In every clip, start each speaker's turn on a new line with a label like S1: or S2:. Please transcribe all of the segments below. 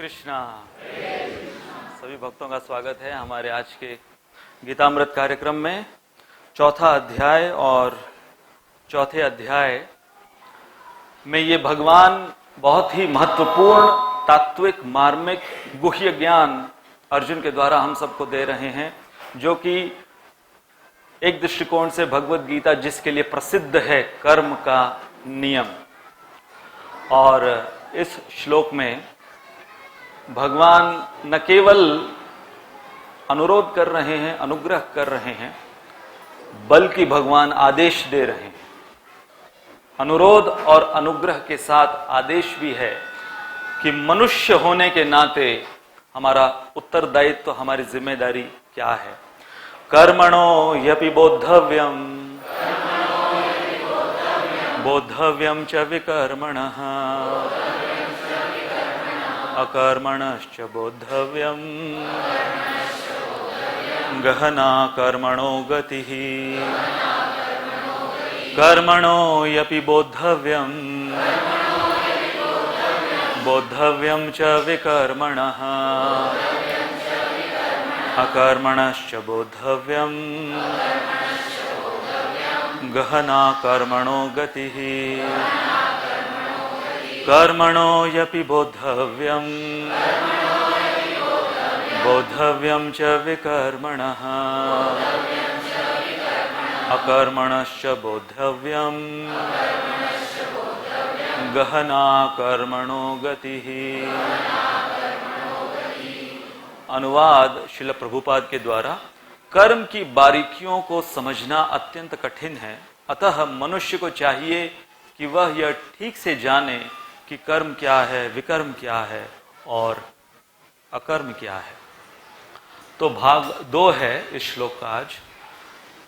S1: कृष्णा। सभी भक्तों का स्वागत है हमारे आज के गीतामृत कार्यक्रम में। चौथा अध्याय और चौथे अध्याय में ये भगवान बहुत ही महत्वपूर्ण तात्विक मार्मिक गुह्य ज्ञान अर्जुन के द्वारा हम सबको दे रहे हैं, जो कि एक दृष्टिकोण से भगवद गीता जिसके लिए प्रसिद्ध है, कर्म का नियम। और इस श्लोक में भगवान न केवल अनुरोध कर रहे हैं, अनुग्रह कर रहे हैं, बल्कि भगवान आदेश दे रहे हैं। अनुरोध और अनुग्रह के साथ आदेश भी है कि मनुष्य होने के नाते हमारा उत्तरदायित्व, हमारी जिम्मेदारी क्या है। कर्मणो यपि बोद्धव्यम बोद्धव्यम च विकर्मणः अकर्मणश्च बोद्धव्यम गहना कर्मणो गतिः कर्मणो यपि बोद्धव्यम बोद्धव्यम च विकर्मणः अकर्मणश्च बोद्धव्यम गहना कर्मणो गतिः कर्मणो यपि बोद्धव्यम बोद्धव्यम च विकर्मणः अकर्मणश्च बोद्धव्यम गहना कर्मणो गतिः। अनुवाद श्रील प्रभुपाद के द्वारा। कर्म की बारीकियों को समझना अत्यंत कठिन है, अतः मनुष्य को चाहिए कि वह यह ठीक से जाने कि कर्म क्या है, विकर्म क्या है और अकर्म क्या है। तो भाग 2 है इस श्लोक का आज।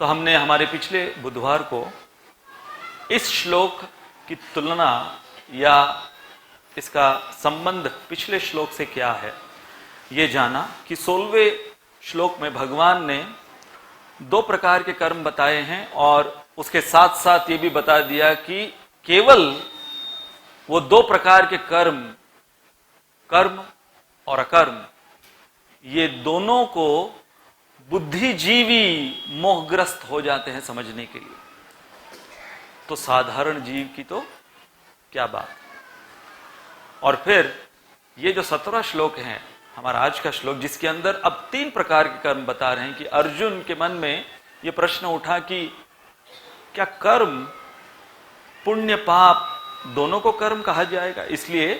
S1: तो हमने हमारे पिछले बुधवार को इस श्लोक की तुलना या इसका संबंध पिछले श्लोक से क्या है ये जाना कि 16वें श्लोक में भगवान ने 2 प्रकार के कर्म बताए हैं और उसके साथ साथ ये भी बता दिया कि केवल वो 2 प्रकार के कर्म, कर्म और अकर्म, ये दोनों को बुद्धिजीवी मोहग्रस्त हो जाते हैं समझने के लिए। तो साधारण जीव की तो क्या बात। और फिर ये जो 17 श्लोक हैं, हमारा आज का श्लोक, जिसके अंदर अब 3 प्रकार के कर्म बता रहे हैं कि अर्जुन के मन में ये प्रश्न उठा कि क्या कर्म, पुण्य पाप दोनों को कर्म कहा जाएगा। इसलिए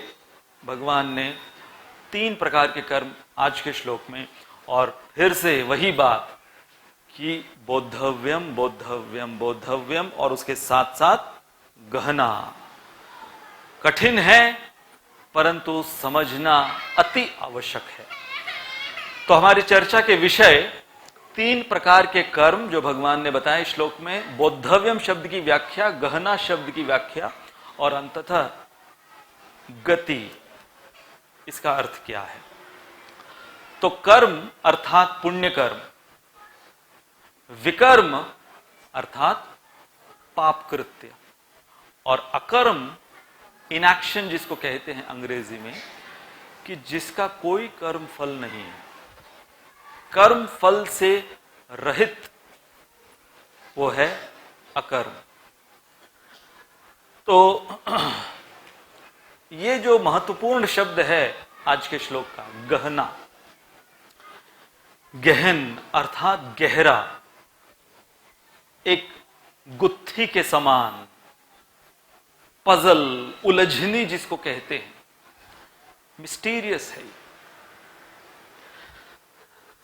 S1: भगवान ने 3 प्रकार के कर्म आज के श्लोक में, और फिर से वही बात कि बोद्धव्यम बोद्धव्यम बोद्धव्यम और उसके साथ साथ गहना। कठिन है परंतु समझना अति आवश्यक है। तो हमारी चर्चा के विषय 3 प्रकार के कर्म जो भगवान ने बताए श्लोक में, बोद्धव्यम शब्द की व्याख्या, गहना शब्द की व्याख्या और अंततः गति, इसका अर्थ क्या है। तो कर्म अर्थात पुण्य कर्म, विकर्म अर्थात पाप कृत्य, और अकर्म इनएक्शन जिसको कहते हैं अंग्रेजी में, कि जिसका कोई कर्म फल नहीं है, कर्म फल से रहित, वो है अकर्म। तो ये जो महत्वपूर्ण शब्द है आज के श्लोक का, गहना, गहन अर्थात गहरा, एक गुत्थी के समान, पजल, उलझनी जिसको कहते हैं, मिस्टीरियस है।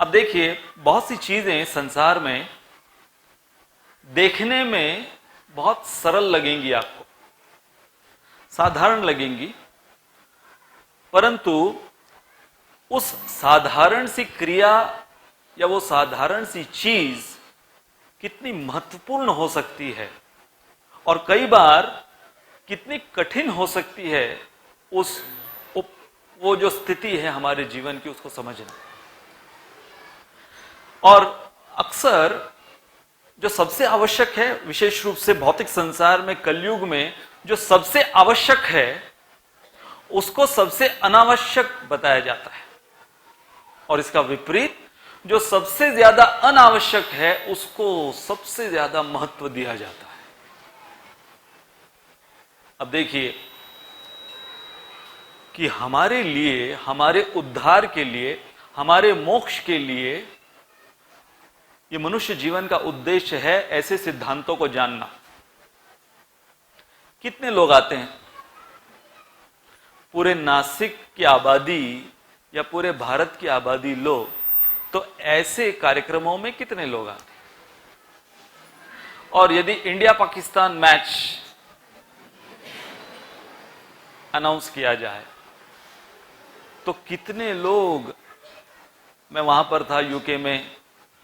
S1: अब देखिए, बहुत सी चीजें संसार में देखने में बहुत सरल लगेंगी, आपको साधारण लगेंगी, परंतु उस साधारण सी क्रिया या वो साधारण सी चीज कितनी महत्वपूर्ण हो सकती है और कई बार कितनी कठिन हो सकती है, वो जो स्थिति है हमारे जीवन की, उसको समझना। और अक्सर जो सबसे आवश्यक है, विशेष रूप से भौतिक संसार में, कलयुग में जो सबसे आवश्यक है, उसको सबसे अनावश्यक बताया जाता है, और इसका विपरीत जो सबसे ज्यादा अनावश्यक है उसको सबसे ज्यादा महत्व दिया जाता है। अब देखिए कि हमारे लिए, हमारे उद्धार के लिए, हमारे मोक्ष के लिए ये मनुष्य जीवन का उद्देश्य है ऐसे सिद्धांतों को जानना। कितने लोग आते हैं? पूरे नासिक की आबादी या पूरे भारत की आबादी लो तो ऐसे कार्यक्रमों में कितने लोग आते हैं? और यदि इंडिया पाकिस्तान मैच अनाउंस किया जाए तो कितने लोग? मैं वहां पर था यूके में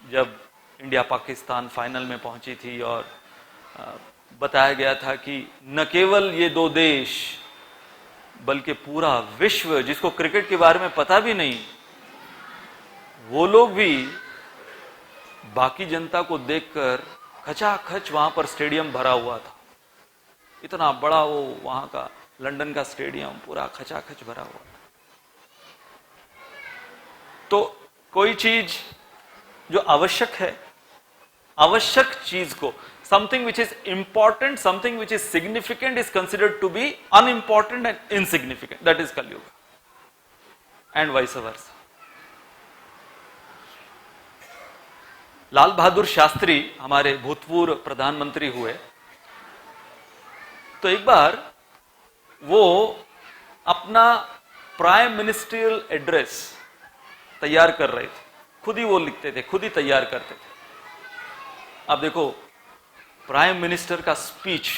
S1: जब इंडिया पाकिस्तान फाइनल में पहुंची थी, और बताया गया था कि न केवल ये दो देश बल्कि पूरा विश्व, जिसको क्रिकेट के बारे में पता भी नहीं, वो लोग भी बाकी जनता को देखकर खचाखच वहां पर स्टेडियम भरा हुआ था। इतना बड़ा वो वहां का लंदन का स्टेडियम पूरा खचाखच भरा हुआ था। तो कोई चीज जो आवश्यक है, आवश्यक चीज को, something which is important, something which is significant is considered to be unimportant and insignificant. That is Kali Yuga. And vice versa. Lal Bahadur Shastri हमारे भूतपूर्व प्रधानमंत्री हुए, तो एक बार वो अपना प्राइम मिनिस्ट्रियल एड्रेस तैयार कर रहे थे। खुद ही वो लिखते थे, खुद ही तैयार करते थे। अब देखो, प्राइम मिनिस्टर का स्पीच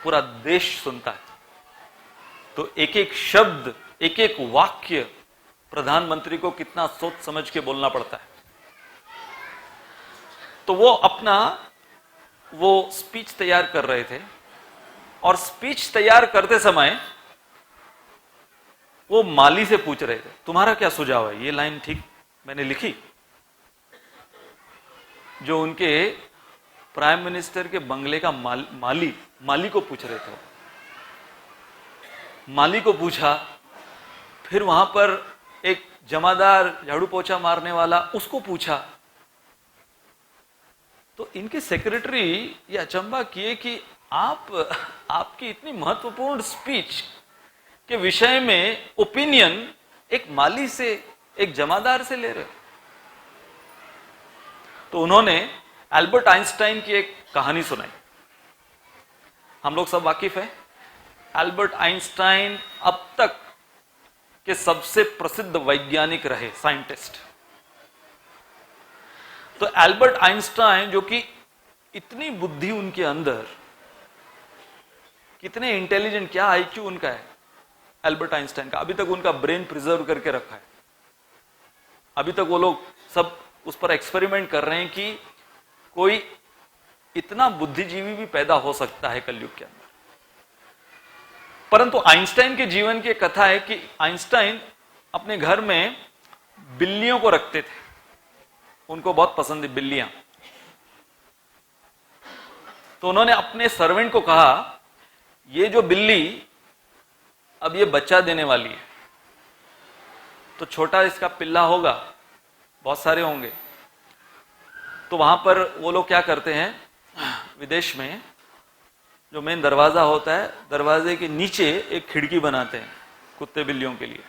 S1: पूरा देश सुनता है, तो एक एक शब्द, एक एक वाक्य प्रधानमंत्री को कितना सोच समझ के बोलना पड़ता है। तो वो अपना वो स्पीच तैयार कर रहे थे, और स्पीच तैयार करते समय वो माली से पूछ रहे थे, तुम्हारा क्या सुझाव है, ये लाइन ठीक मैंने लिखी? जो उनके प्राइम मिनिस्टर के बंगले का माली को पूछ रहे थे। माली को पूछा, फिर वहां पर एक जमादार झाड़ू पोछा मारने वाला, उसको पूछा। तो इनके सेक्रेटरी ये अचंबा किए कि आपकी इतनी महत्वपूर्ण स्पीच के विषय में ओपिनियन एक माली से, एक जमादार से ले रहे हो। तो उन्होंने एल्बर्ट आइंस्टाइन की एक कहानी सुनाई। हम लोग सब वाकिफ हैं, एल्बर्ट आइंस्टाइन अब तक के सबसे प्रसिद्ध वैज्ञानिक रहे, साइंटिस्ट। तो एल्बर्ट आइंस्टाइन, जो कि इतनी बुद्धि उनके अंदर, कितने इंटेलिजेंट, क्या आईक्यू उनका है एल्बर्ट आइंस्टाइन का, अभी तक उनका ब्रेन प्रिजर्व करके रखा है। अभी तक वो लोग सब उस पर एक्सपेरिमेंट कर रहे हैं कि कोई इतना बुद्धिजीवी भी पैदा हो सकता है कलयुग के अंदर। परंतु आइंस्टाइन के जीवन की कथा है कि आइंस्टाइन अपने घर में बिल्लियों को रखते थे, उनको बहुत पसंद है बिल्लियां। तो उन्होंने अपने सर्वेंट को कहा, ये जो बिल्ली अब ये बच्चा देने वाली है, तो छोटा इसका पिल्ला होगा, बहुत सारे होंगे। तो वहां पर वो लोग क्या करते हैं, विदेश में जो मेन दरवाजा होता है, दरवाजे के नीचे एक खिड़की बनाते हैं कुत्ते बिल्लियों के लिए,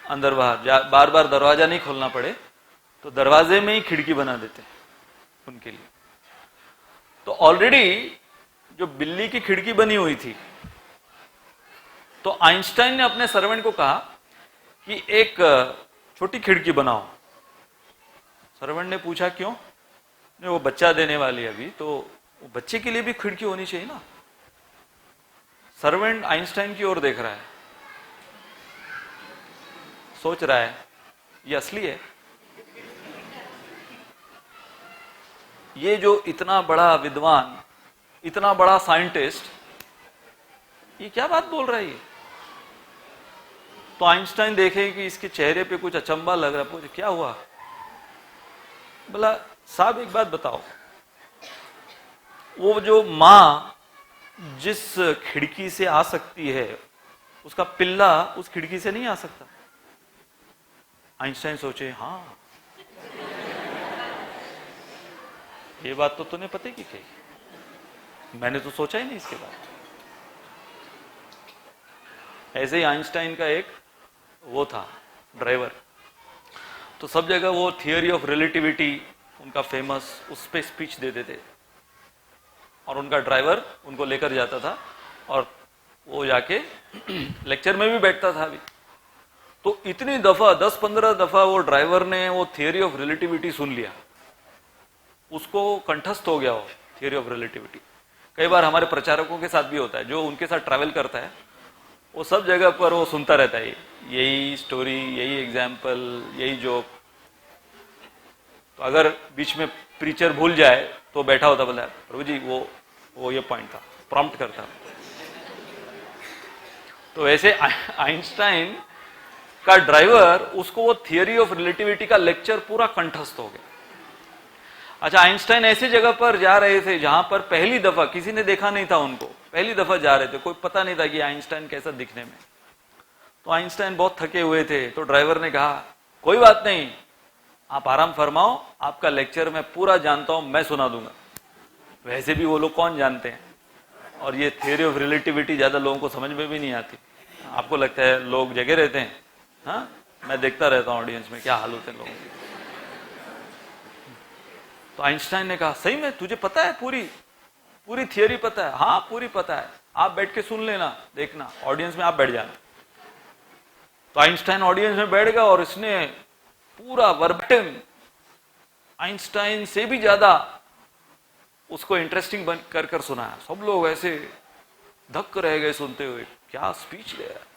S1: अंदर बाहर बार बार दरवाजा नहीं खोलना पड़े, तो दरवाजे में ही खिड़की बना देते हैं उनके लिए। तो ऑलरेडी जो बिल्ली की खिड़की बनी हुई थी, तो आइंस्टाइन ने अपने सर्वेंट को कहा कि एक छोटी खिड़की बनाओ। सर्वेंट ने पूछा क्यों? नहीं, वो बच्चा देने वाली है अभी, तो वो बच्चे के लिए भी खिड़की होनी चाहिए ना। सर्वेंट आइंस्टाइन की ओर देख रहा है, सोच रहा है ये असली है, ये जो इतना बड़ा विद्वान, इतना बड़ा साइंटिस्ट, ये क्या बात बोल रहा है ये? तो आइंस्टाइन देखे कि इसके चेहरे पे कुछ अचंबा लग रहा है, पूछे क्या हुआ? बोला साहब एक बात बताओ, वो जो मां जिस खिड़की से आ सकती है उसका पिल्ला उस खिड़की से नहीं आ सकता। आइंस्टाइन सोचे, हाँ ये बात तो तूने पते की कही, मैंने तो सोचा ही नहीं इसके बाद। ऐसे ही आइंस्टाइन का एक वो था ड्राइवर, तो सब जगह वो थियरी ऑफ रिलेटिविटी उनका फेमस, उस पे स्पीच देते थे और उनका ड्राइवर उनको लेकर जाता था और वो जाके लेक्चर में भी बैठता था अभी। तो इतनी दफा 10-15 दफा वो ड्राइवर ने वो थियरी ऑफ रिलेटिविटी सुन लिया, उसको कंठस्थ हो गया वो थियरी ऑफ रिलेटिविटी। कई बार हमारे प्रचारकों के साथ भी होता है, जो उनके साथ ट्रैवल करता है वो सब जगह पर वो सुनता रहता है, यही स्टोरी, यही एग्जाम्पल, यही जोक। तो अगर बीच में प्रीचर भूल जाए तो बैठा होता, बोला प्रभु जी वो ये पॉइंट था, प्रॉम्प्ट करता। तो ऐसे आइंस्टाइन का ड्राइवर, उसको वो थियरी ऑफ रिलेटिविटी का लेक्चर पूरा कंठस्थ हो गया। अच्छा, आइंस्टाइन ऐसी जगह पर जा रहे थे जहां पर पहली दफा किसी ने देखा नहीं था उनको, पहली दफा जा रहे थे, कोई पता नहीं था कि आइंस्टाइन कैसा दिखने में। तो आइंस्टाइन बहुत थके हुए थे, तो ड्राइवर ने कहा कोई बात नहीं, आप आराम फरमाओ, आपका लेक्चर मैं पूरा जानता हूं, मैं सुना दूंगा। वैसे भी वो लोग कौन जानते हैं, और ये थियरी ऑफ रिलेटिविटी ज्यादा लोगों को समझ में भी नहीं आती। आपको लगता है लोग जगे रहते हैं? हाँ, मैं देखता रहता हूं ऑडियंस में क्या हाल होते हैं लोगों के। तो आइंस्टाइन ने कहा सही में तुझे पता है, पूरी थियरी पता है? हाँ पूरी पता है, आप बैठ के सुन लेना, देखना, ऑडियंस में आप बैठ जाना। तो आइंस्टाइन ऑडियंस में बैठ गया और इसने पूरा वर्बटिम, आइंस्टाइन से भी ज्यादा उसको इंटरेस्टिंग बन कर सुनाया। सब लोग ऐसे धक्क रह गए सुनते हुए, क्या स्पीच दे रहा है।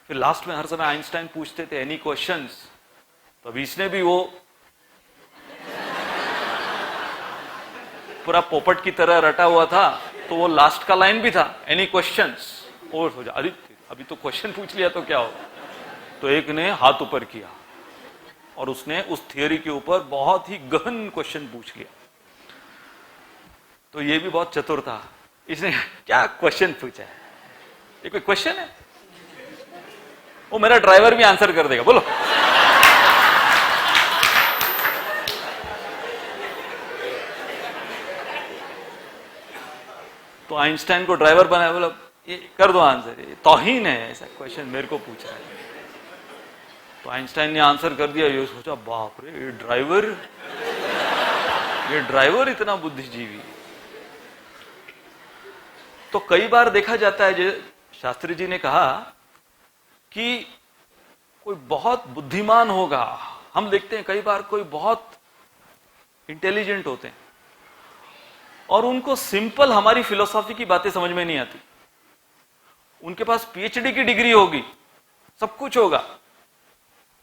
S1: फिर लास्ट में हर समय आइंस्टाइन पूछते थे एनी क्वेश्चंस, तो अभी इसने भी वो पूरा पोपट की तरह रटा हुआ था, तो वो लास्ट का लाइन भी था एनी क्वेश्चंस। और हो जा, अभी तो क्वेश्चन पूछ लिया तो क्या होगा। तो एक ने हाथ ऊपर किया और उसने उस थियरी के ऊपर बहुत ही गहन क्वेश्चन पूछ लिया। तो ये भी बहुत चतुर था, इसने क्या क्वेश्चन पूछा है, ये कोई क्वेश्चन है? वो मेरा ड्राइवर भी आंसर कर देगा, बोलो। तो आइंस्टाइन को ड्राइवर बनाया, बोला ये कर दो आंसर, ये तौहीन है ऐसा क्वेश्चन मेरे को पूछ रहा है। तो आइंस्टाइन ने आंसर कर दिया। ये सोचा बाप रे, ये ड्राइवर इतना बुद्धिजीवी। तो कई बार देखा जाता है, जो शास्त्री जी ने कहा कि कोई बहुत बुद्धिमान होगा, हम देखते हैं कई बार कोई बहुत इंटेलिजेंट होते हैं और उनको सिंपल हमारी फिलोसॉफी की बातें समझ में नहीं आती। उनके पास पीएचडी की डिग्री होगी, सब कुछ होगा।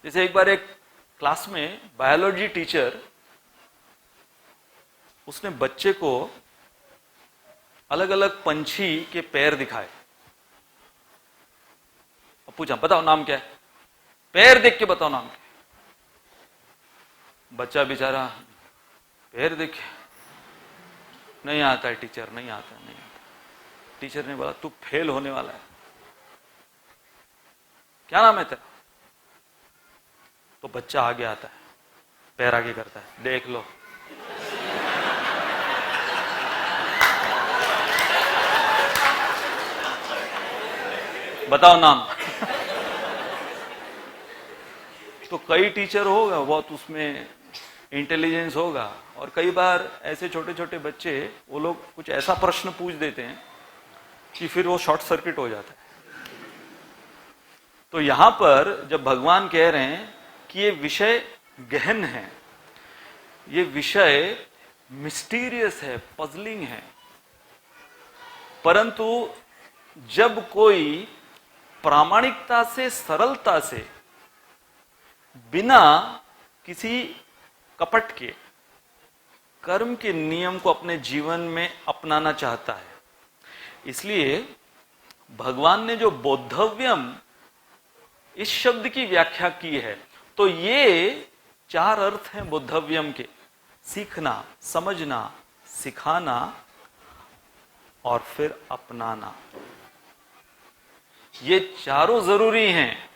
S1: जैसे एक बार एक क्लास में बायोलॉजी टीचर, उसने बच्चे को अलग अलग पंछी के पैर दिखाए। अब पूछा बताओ नाम क्या है, पैर देख के बताओ नाम क्या है। बच्चा बेचारा पैर देखे, नहीं आता है टीचर, नहीं आता। टीचर ने बोला तू फेल होने वाला है, क्या नाम है तेरा? तो बच्चा आगे आता है, पैर आगे करता है, देख लो। बताओ नाम। तो कई टीचर होगा बहुत, उसमें इंटेलिजेंस होगा, और कई बार ऐसे छोटे छोटे बच्चे, वो लोग कुछ ऐसा प्रश्न पूछ देते हैं कि फिर वो शॉर्ट सर्किट हो जाता है। तो यहां पर जब भगवान कह रहे हैं कि ये विषय गहन है, ये विषय मिस्टीरियस है, पजलिंग है, परंतु जब कोई प्रामाणिकता से, सरलता से, बिना किसी कपट के कर्म के नियम को अपने जीवन में अपनाना चाहता है, इसलिए भगवान ने जो बोद्धव्यम इस शब्द की व्याख्या की है, तो ये 4 अर्थ हैं बोद्धव्यम के: सीखना, समझना, सिखाना और फिर अपनाना। ये चारों जरूरी हैं।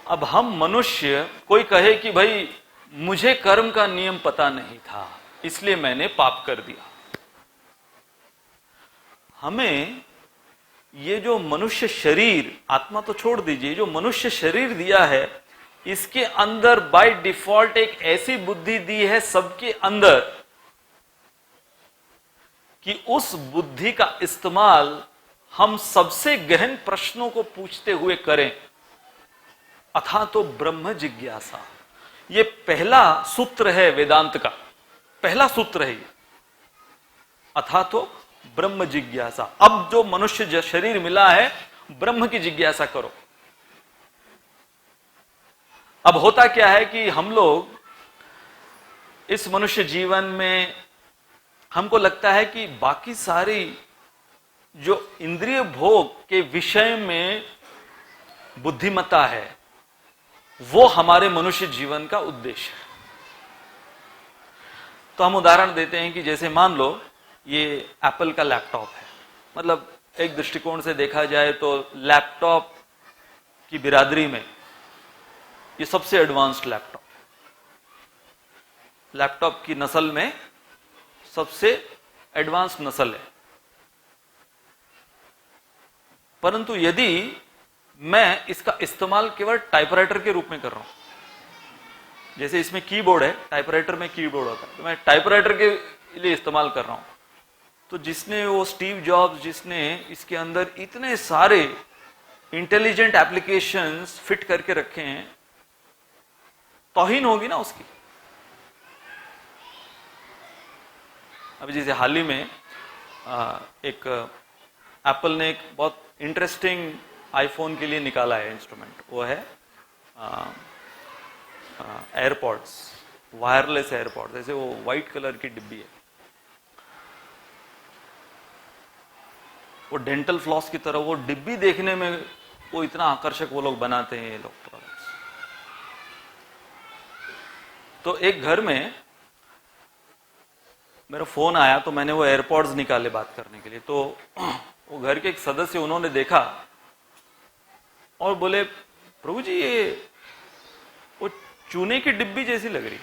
S1: अब हम मनुष्य, कोई कहे कि भाई मुझे कर्म का नियम पता नहीं था इसलिए मैंने पाप कर दिया। हमें ये जो मनुष्य शरीर, आत्मा तो छोड़ दीजिए, जो मनुष्य शरीर दिया है इसके अंदर बाय डिफॉल्ट एक ऐसी बुद्धि दी है सबके अंदर कि उस बुद्धि का इस्तेमाल हम सबसे गहन प्रश्नों को पूछते हुए करें। अथा तो ब्रह्म जिज्ञासा, ये पहला सूत्र है वेदांत का, पहला सूत्र है ये, अथा तो ब्रह्म जिज्ञासा। अब जो मनुष्य शरीर मिला है, ब्रह्म की जिज्ञासा करो। अब होता क्या है कि हम लोग इस मनुष्य जीवन में हमको लगता है कि बाकी सारी जो इंद्रिय भोग के विषय में बुद्धिमत्ता है वो हमारे मनुष्य जीवन का उद्देश्य है। तो हम उदाहरण देते हैं कि जैसे मान लो ये एप्पल का लैपटॉप है, मतलब एक दृष्टिकोण से देखा जाए तो लैपटॉप की बिरादरी में ये सबसे एडवांस्ड लैपटॉप है, लैपटॉप की नस्ल में सबसे एडवांस नस्ल है। परंतु यदि मैं इसका इस्तेमाल केवल टाइपराइटर के रूप में कर रहा हूं, जैसे इसमें कीबोर्ड है, टाइपराइटर में कीबोर्ड होता है, तो मैं टाइपराइटर के लिए इस्तेमाल कर रहा हूं, तो जिसने वो स्टीव जॉब्स जिसने इसके अंदर इतने सारे इंटेलिजेंट एप्लीकेशंस फिट करके रखे हैं, तौहीन होगी ना उसकी। अभी जैसे हाल ही में एक एप्पल ने एक बहुत इंटरेस्टिंग आईफोन के लिए निकाला है इंस्ट्रूमेंट, वो है एयरपॉड्स, वायरलेस एयरपॉड्स। जैसे वो व्हाइट कलर की डिब्बी है, वो डेंटल फ्लॉस की तरह वो डिब्बी देखने में वो इतना आकर्षक वो लोग बनाते हैं ये लोग प्रोडक्ट्स। तो एक घर में मेरा फोन आया तो मैंने वो एयरपॉड्स निकाले बात करने के लिए, तो वो घर के एक सदस्य उन्होंने देखा और बोले, प्रभु जी ये वो चूने की डिब्बी जैसी लग रही।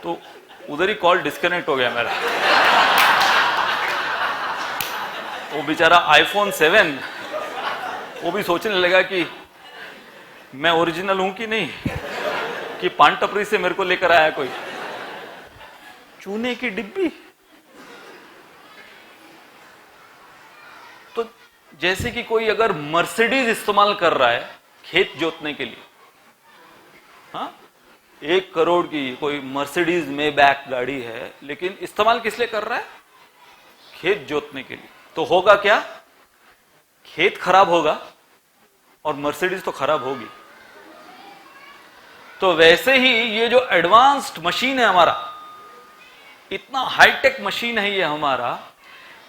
S1: तो उधर ही कॉल डिस्कनेक्ट हो गया मेरा। वो बेचारा आईफोन 7 वो भी सोचने लगा कि मैं ओरिजिनल हूं कि नहीं, कि पान टपरी से मेरे को लेकर आया कोई। चूने की डिब्बी। तो जैसे कि कोई अगर मर्सिडीज इस्तेमाल कर रहा है खेत जोतने के लिए, हाँ 1 करोड़ की कोई मर्सिडीज मेबैक गाड़ी है, लेकिन इस्तेमाल किस लिए कर रहा है? खेत जोतने के लिए। तो होगा क्या? खेत खराब होगा और मर्सिडीज तो खराब होगी। तो वैसे ही ये जो एडवांस्ड मशीन है हमारा, इतना हाईटेक मशीन है ये हमारा,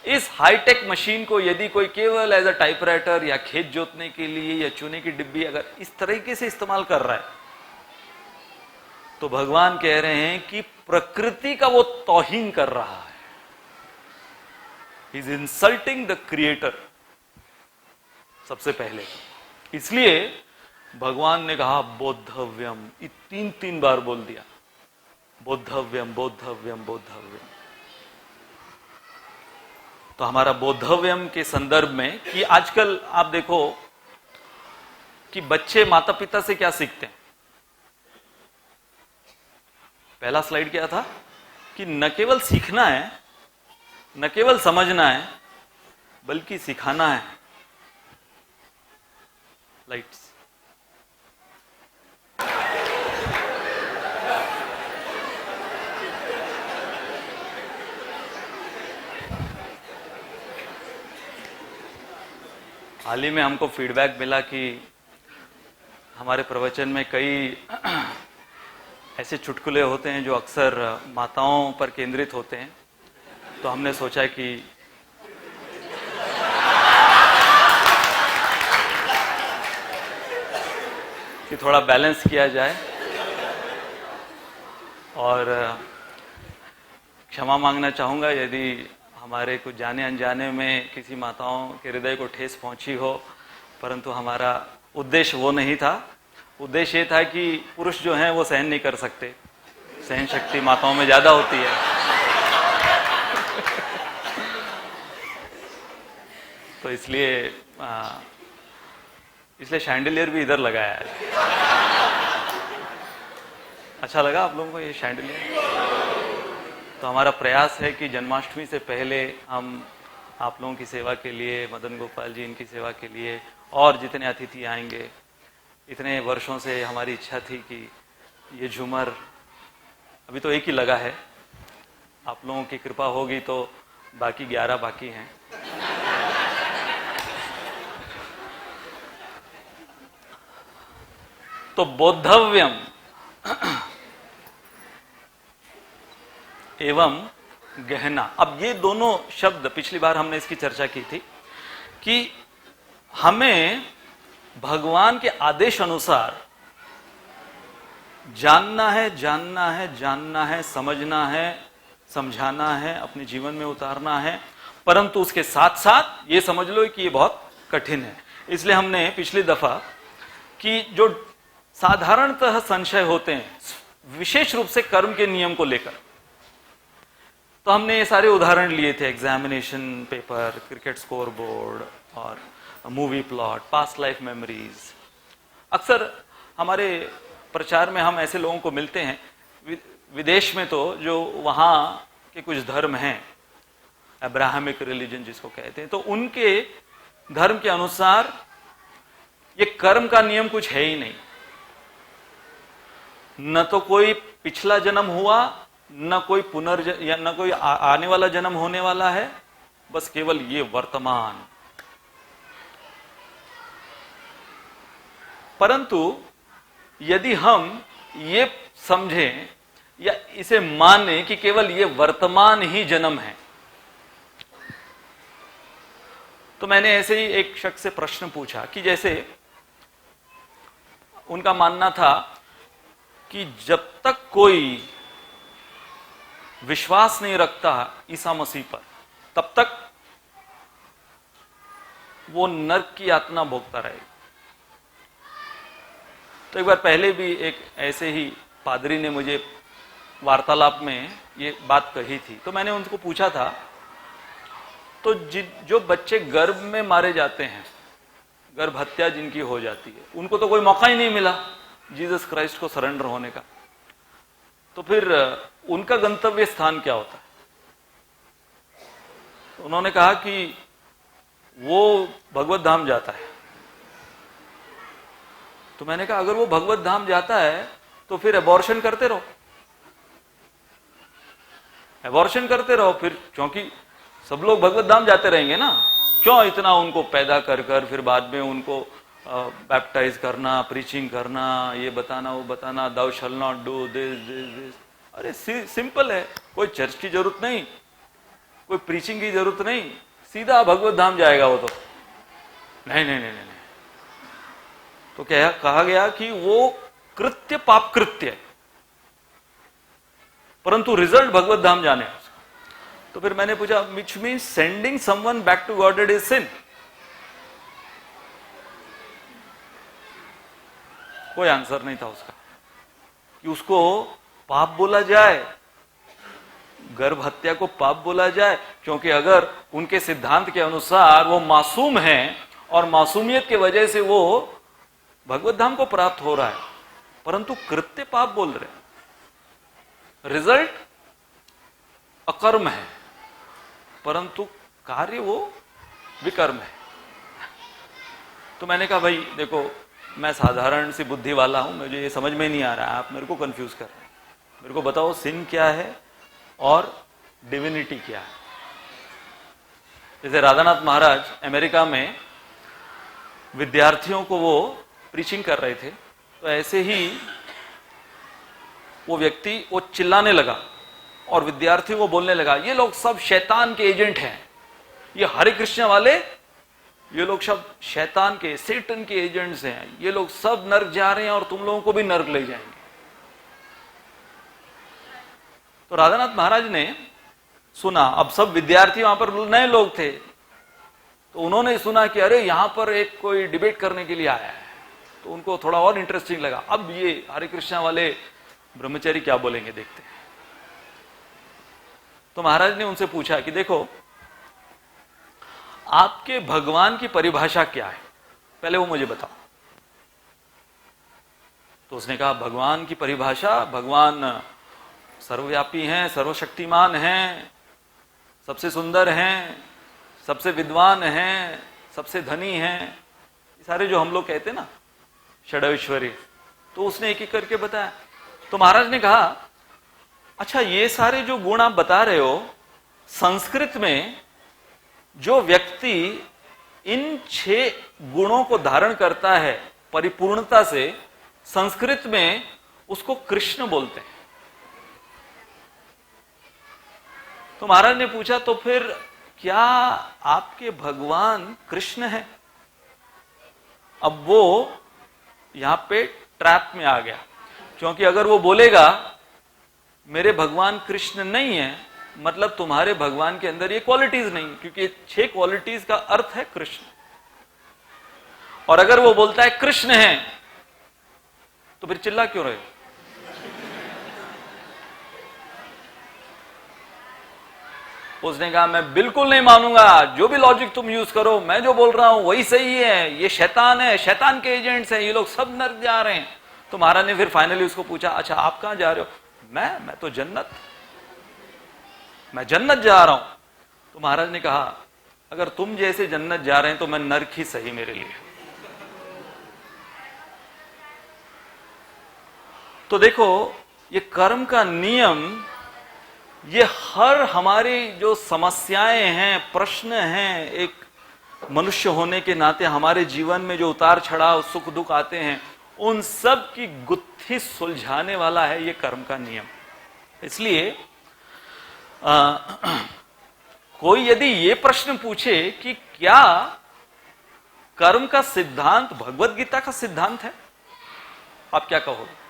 S1: इस हाईटेक मशीन को यदि कोई केवल एज अ टाइपराइटर या खेत जोतने के लिए या चूने की डिब्बी अगर इस तरीके से इस्तेमाल कर रहा है, तो भगवान कह रहे हैं कि प्रकृति का वो तौहीन कर रहा है। He is insulting the creator सबसे पहले। इसलिए भगवान ने कहा बोद्धव्यम, 3 बार बोल दिया, बोद्धव्यम बोद्धव्यम बोद्धव्यम। तो हमारा बोद्धव्यम के संदर्भ में कि आजकल आप देखो कि बच्चे माता पिता से क्या सीखते हैं। पहला स्लाइड क्या था कि न केवल सीखना है, न केवल समझना है, बल्कि सिखाना है। लाइट्स। हाल ही में हमको फीडबैक मिला कि हमारे प्रवचन में कई ऐसे चुटकुले होते हैं जो अक्सर माताओं पर केंद्रित होते हैं। तो हमने सोचा कि थोड़ा बैलेंस किया जाए। और क्षमा मांगना चाहूँगा यदि हमारे कुछ जाने अनजाने में किसी माताओं के हृदय को ठेस पहुँची हो, परंतु हमारा उद्देश्य वो नहीं था। उद्देश्य ये था कि पुरुष जो हैं वो सहन नहीं कर सकते, सहन शक्ति माताओं में ज़्यादा होती है। तो इसलिए शैंडलियर भी इधर लगाया है। अच्छा लगा आप लोगों को ये शैंडलियर? तो हमारा प्रयास है कि जन्माष्टमी से पहले हम आप लोगों की सेवा के लिए, मदन गोपाल जी इनकी सेवा के लिए, और जितने अतिथि आएंगे, इतने वर्षों से हमारी इच्छा थी कि ये झूमर, अभी तो एक ही लगा है, आप लोगों की कृपा होगी तो बाकी 11 बाकी हैं। तो बोद्धव्यम एवं गहना, अब ये दोनों शब्द पिछली बार हमने इसकी चर्चा की थी कि हमें भगवान के आदेश अनुसार जानना है, जानना है, जानना है, समझना है, समझाना है, अपने जीवन में उतारना है, परंतु उसके साथ साथ ये समझ लो कि ये बहुत कठिन है। इसलिए हमने पिछली दफा कि जो साधारणतः संशय होते हैं विशेष रूप से कर्म के नियम को लेकर, तो हमने ये सारे उदाहरण लिए थे, examination paper, cricket score board और movie plot, past life memories. अक्सर हमारे प्रचार में हम ऐसे लोगों को मिलते हैं विदेश में, तो जो वहाँ के कुछ धर्म हैं, अब्राहमिक रिलीजन जिसको कहते हैं, तो उनके धर्म के अनुसार ये कर्म का नियम कुछ है ही नहीं। न तो कोई पिछला जन्म हुआ, न कोई या न कोई आने वाला जन्म होने वाला है, बस केवल ये वर्तमान। परंतु यदि हम ये समझें या इसे माने कि केवल ये वर्तमान ही जन्म है, तो मैंने ऐसे ही एक शख्स से प्रश्न पूछा कि जैसे उनका मानना था कि जब तक कोई विश्वास नहीं रखता ईसा मसीह पर, तब तक वो नरक की यातना भोगता रहेगा। तो एक बार पहले भी एक ऐसे ही पादरी ने मुझे वार्तालाप में ये बात कही थी, तो मैंने उनको पूछा था, तो जो बच्चे गर्भ में मारे जाते हैं, गर्भ हत्या जिनकी हो जाती है, उनको तो कोई मौका ही नहीं मिला जीसस क्राइस्ट को सरेंडर होने का, तो फिर उनका गंतव्य स्थान क्या होता है? उन्होंने कहा कि वो भगवत धाम जाता है। तो मैंने कहा अगर वो भगवत धाम जाता है तो फिर एबॉर्शन करते रहो, एबॉर्शन करते रहो फिर, क्योंकि सब लोग भगवत धाम जाते रहेंगे ना, क्यों इतना उनको पैदा कर कर फिर बाद में उनको बैप्टाइज करना, प्रीचिंग करना, ये बताना वो बताना, thou shall not do this। अरे सिंपल है, कोई चर्च की जरूरत नहीं, कोई प्रीचिंग की जरूरत नहीं, सीधा भगवत धाम जाएगा वो तो। नहीं नहीं नहीं नहीं, तो क्या कहा गया कि वो कृत्य पाप कृत्य है, परंतु रिजल्ट भगवत धाम जाने। तो फिर मैंने पूछा, which means sending someone back to Godhead is sin? कोई आंसर नहीं था उसका कि उसको पाप बोला जाए, गर्भ हत्या को पाप बोला जाए, क्योंकि अगर उनके सिद्धांत के अनुसार वो मासूम हैं और मासूमियत के वजह से वो भगवत धाम को प्राप्त हो रहा है, परंतु कृत्य पाप बोल रहे हैं, रिजल्ट अकर्म है, परंतु कार्य वो विकर्म है। तो मैंने कहा भाई देखो, मैं साधारण सी बुद्धि वाला हूं, मुझे ये समझ में नहीं आ रहा है, आप मेरे को कंफ्यूज कर रहे हैं, मेरे को बताओ सिन क्या है और डिविनिटी क्या है। जैसे राधानाथ महाराज अमेरिका में विद्यार्थियों को वो प्रीचिंग कर रहे थे, तो ऐसे ही वो व्यक्ति वो चिल्लाने लगा और विद्यार्थियों को बोलने लगा, ये लोग सब शैतान के एजेंट हैं, ये हरे कृष्ण वाले, ये लोग सब शैतान के, सेटन के एजेंट्स हैं, ये लोग सब नर्क जा रहे हैं और तुम लोगों को भी नर्क ले जाएंगे। तो राधानाथ महाराज ने सुना। अब सब विद्यार्थी वहां पर नए लोग थे, तो उन्होंने सुना कि अरे यहां पर एक कोई डिबेट करने के लिए आया है, तो उनको थोड़ा और इंटरेस्टिंग लगा। अब ये हरे कृष्णा वाले ब्रह्मचारी क्या बोलेंगे, देखते हैं। तो महाराज ने उनसे पूछा कि देखो, आपके भगवान की परिभाषा क्या है, पहले वो मुझे बताओ। तो उसने कहा, भगवान की परिभाषा, भगवान सर्वव्यापी हैं, सर्वशक्तिमान हैं, सबसे सुंदर हैं, सबसे विद्वान हैं, सबसे धनी हैं, ये सारे जो हम लोग कहते हैं ना षडैश्वर्य, तो उसने एक एक करके बताया। तो महाराज ने कहा, अच्छा ये सारे जो गुण आप बता रहे हो, संस्कृत में जो व्यक्ति इन 6 गुणों को धारण करता है परिपूर्णता से, संस्कृत में उसको कृष्ण बोलते हैं। तो महाराज ने पूछा, तो फिर क्या आपके भगवान कृष्ण है? अब वो यहां पे ट्रैप में आ गया, क्योंकि अगर वो बोलेगा मेरे भगवान कृष्ण नहीं है, मतलब तुम्हारे भगवान के अंदर ये क्वालिटीज नहीं, क्योंकि 6 क्वालिटीज का अर्थ है कृष्ण। और अगर वो बोलता है कृष्ण है, तो फिर चिल्ला क्यों रहे हो? उसने कहा, मैं बिल्कुल नहीं मानूंगा, जो भी लॉजिक तुम यूज करो, मैं जो बोल रहा हूं वही सही है, ये शैतान है, शैतान के एजेंट्स हैं, ये लोग सब नर्क जा रहे हैं। तो महाराज ने फिर फाइनली उसको पूछा, अच्छा आप कहां जा रहे हो? मैं तो जन्नत, मैं जन्नत जा रहा हूं। तो महाराज ने कहा, अगर तुम जैसे जन्नत जा रहे हैं तो मैं नर्क ही सही मेरे लिए। तो देखो, ये कर्म का नियम, ये हर हमारी जो समस्याएं हैं, प्रश्न हैं, एक मनुष्य होने के नाते हमारे जीवन में जो उतार चढ़ाव, सुख दुख आते हैं, उन सब की गुत्थी सुलझाने वाला है ये कर्म का नियम। इसलिए कोई यदि ये प्रश्न पूछे कि क्या कर्म का सिद्धांत भगवत गीता का सिद्धांत है, आप क्या कहोगे?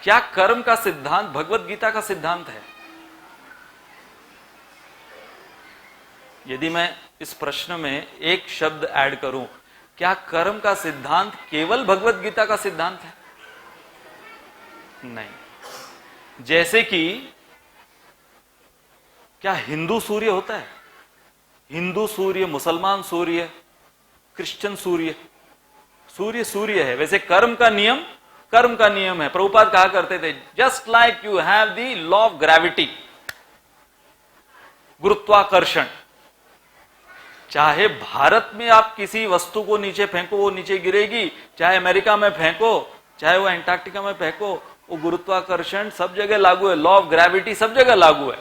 S1: क्या कर्म का सिद्धांत भगवत गीता का सिद्धांत है? यदि मैं इस प्रश्न में एक शब्द ऐड करूं, क्या कर्म का सिद्धांत केवल भगवत गीता का सिद्धांत है? नहीं। जैसे कि क्या हिंदू सूर्य होता है? हिंदू सूर्य, मुसलमान सूर्य, क्रिश्चियन सूर्य, सूर्य सूर्य है। वैसे कर्म का नियम है। प्रभुपाद कहा करते थे, just like you have the law of gravity, गुरुत्वाकर्षण। चाहे भारत में आप किसी वस्तु को नीचे फेंको, वो नीचे गिरेगी, चाहे अमेरिका में फेंको, चाहे वो एंटार्क्टिका में फेंको, वो गुरुत्वाकर्षण सब जगह लागू है, लॉ ऑफ ग्रेविटी सब जगह लागू है।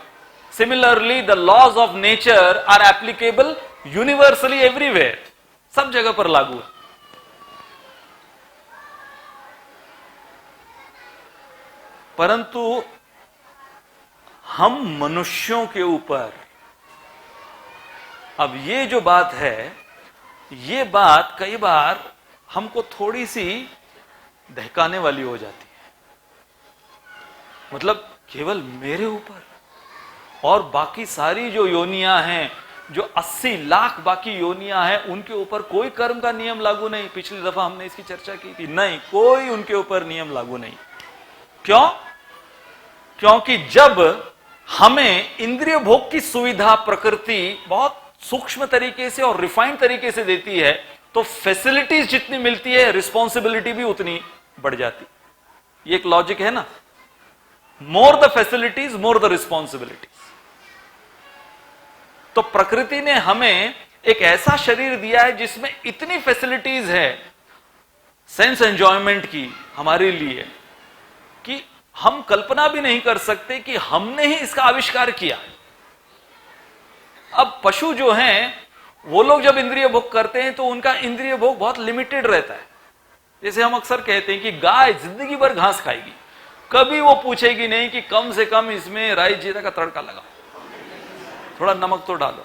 S1: Similarly the laws of nature are applicable universally everywhere, सब जगह पर लागू है। परंतु हम मनुष्यों के ऊपर, अब ये जो बात है, ये बात कई बार हमको थोड़ी सी दहकाने वाली हो जाती है। मतलब केवल मेरे ऊपर, और बाकी सारी जो योनियां हैं, जो 80 लाख बाकी योनियां हैं, उनके ऊपर कोई कर्म का नियम लागू नहीं। पिछली दफा हमने इसकी चर्चा की थी, नहीं, कोई उनके ऊपर नियम लागू नहीं। क्यों? क्योंकि जब हमें इंद्रिय भोग की सुविधा प्रकृति बहुत सूक्ष्म तरीके से और रिफाइंड तरीके से देती है, तो फैसिलिटीज जितनी मिलती है, रिस्पॉन्सिबिलिटी भी उतनी बढ़ जाती। ये एक लॉजिक है ना, more the facilities more the responsibilities. तो प्रकृति ने हमें एक ऐसा शरीर दिया है जिसमें इतनी फैसिलिटीज है सेंस एंजॉयमेंट की हमारे लिए, कि हम कल्पना भी नहीं कर सकते कि हमने ही इसका आविष्कार किया। अब पशु जो हैं, वो लोग जब इंद्रिय भोग करते हैं तो उनका इंद्रिय भोग बहुत लिमिटेड रहता है। जैसे हम अक्सर कहते हैं कि गाय जिंदगी भर घास खाएगी, कभी वो पूछेगी नहीं कि कम से कम इसमें राई जीरा का तड़का लगाओ, थोड़ा नमक तो डालो।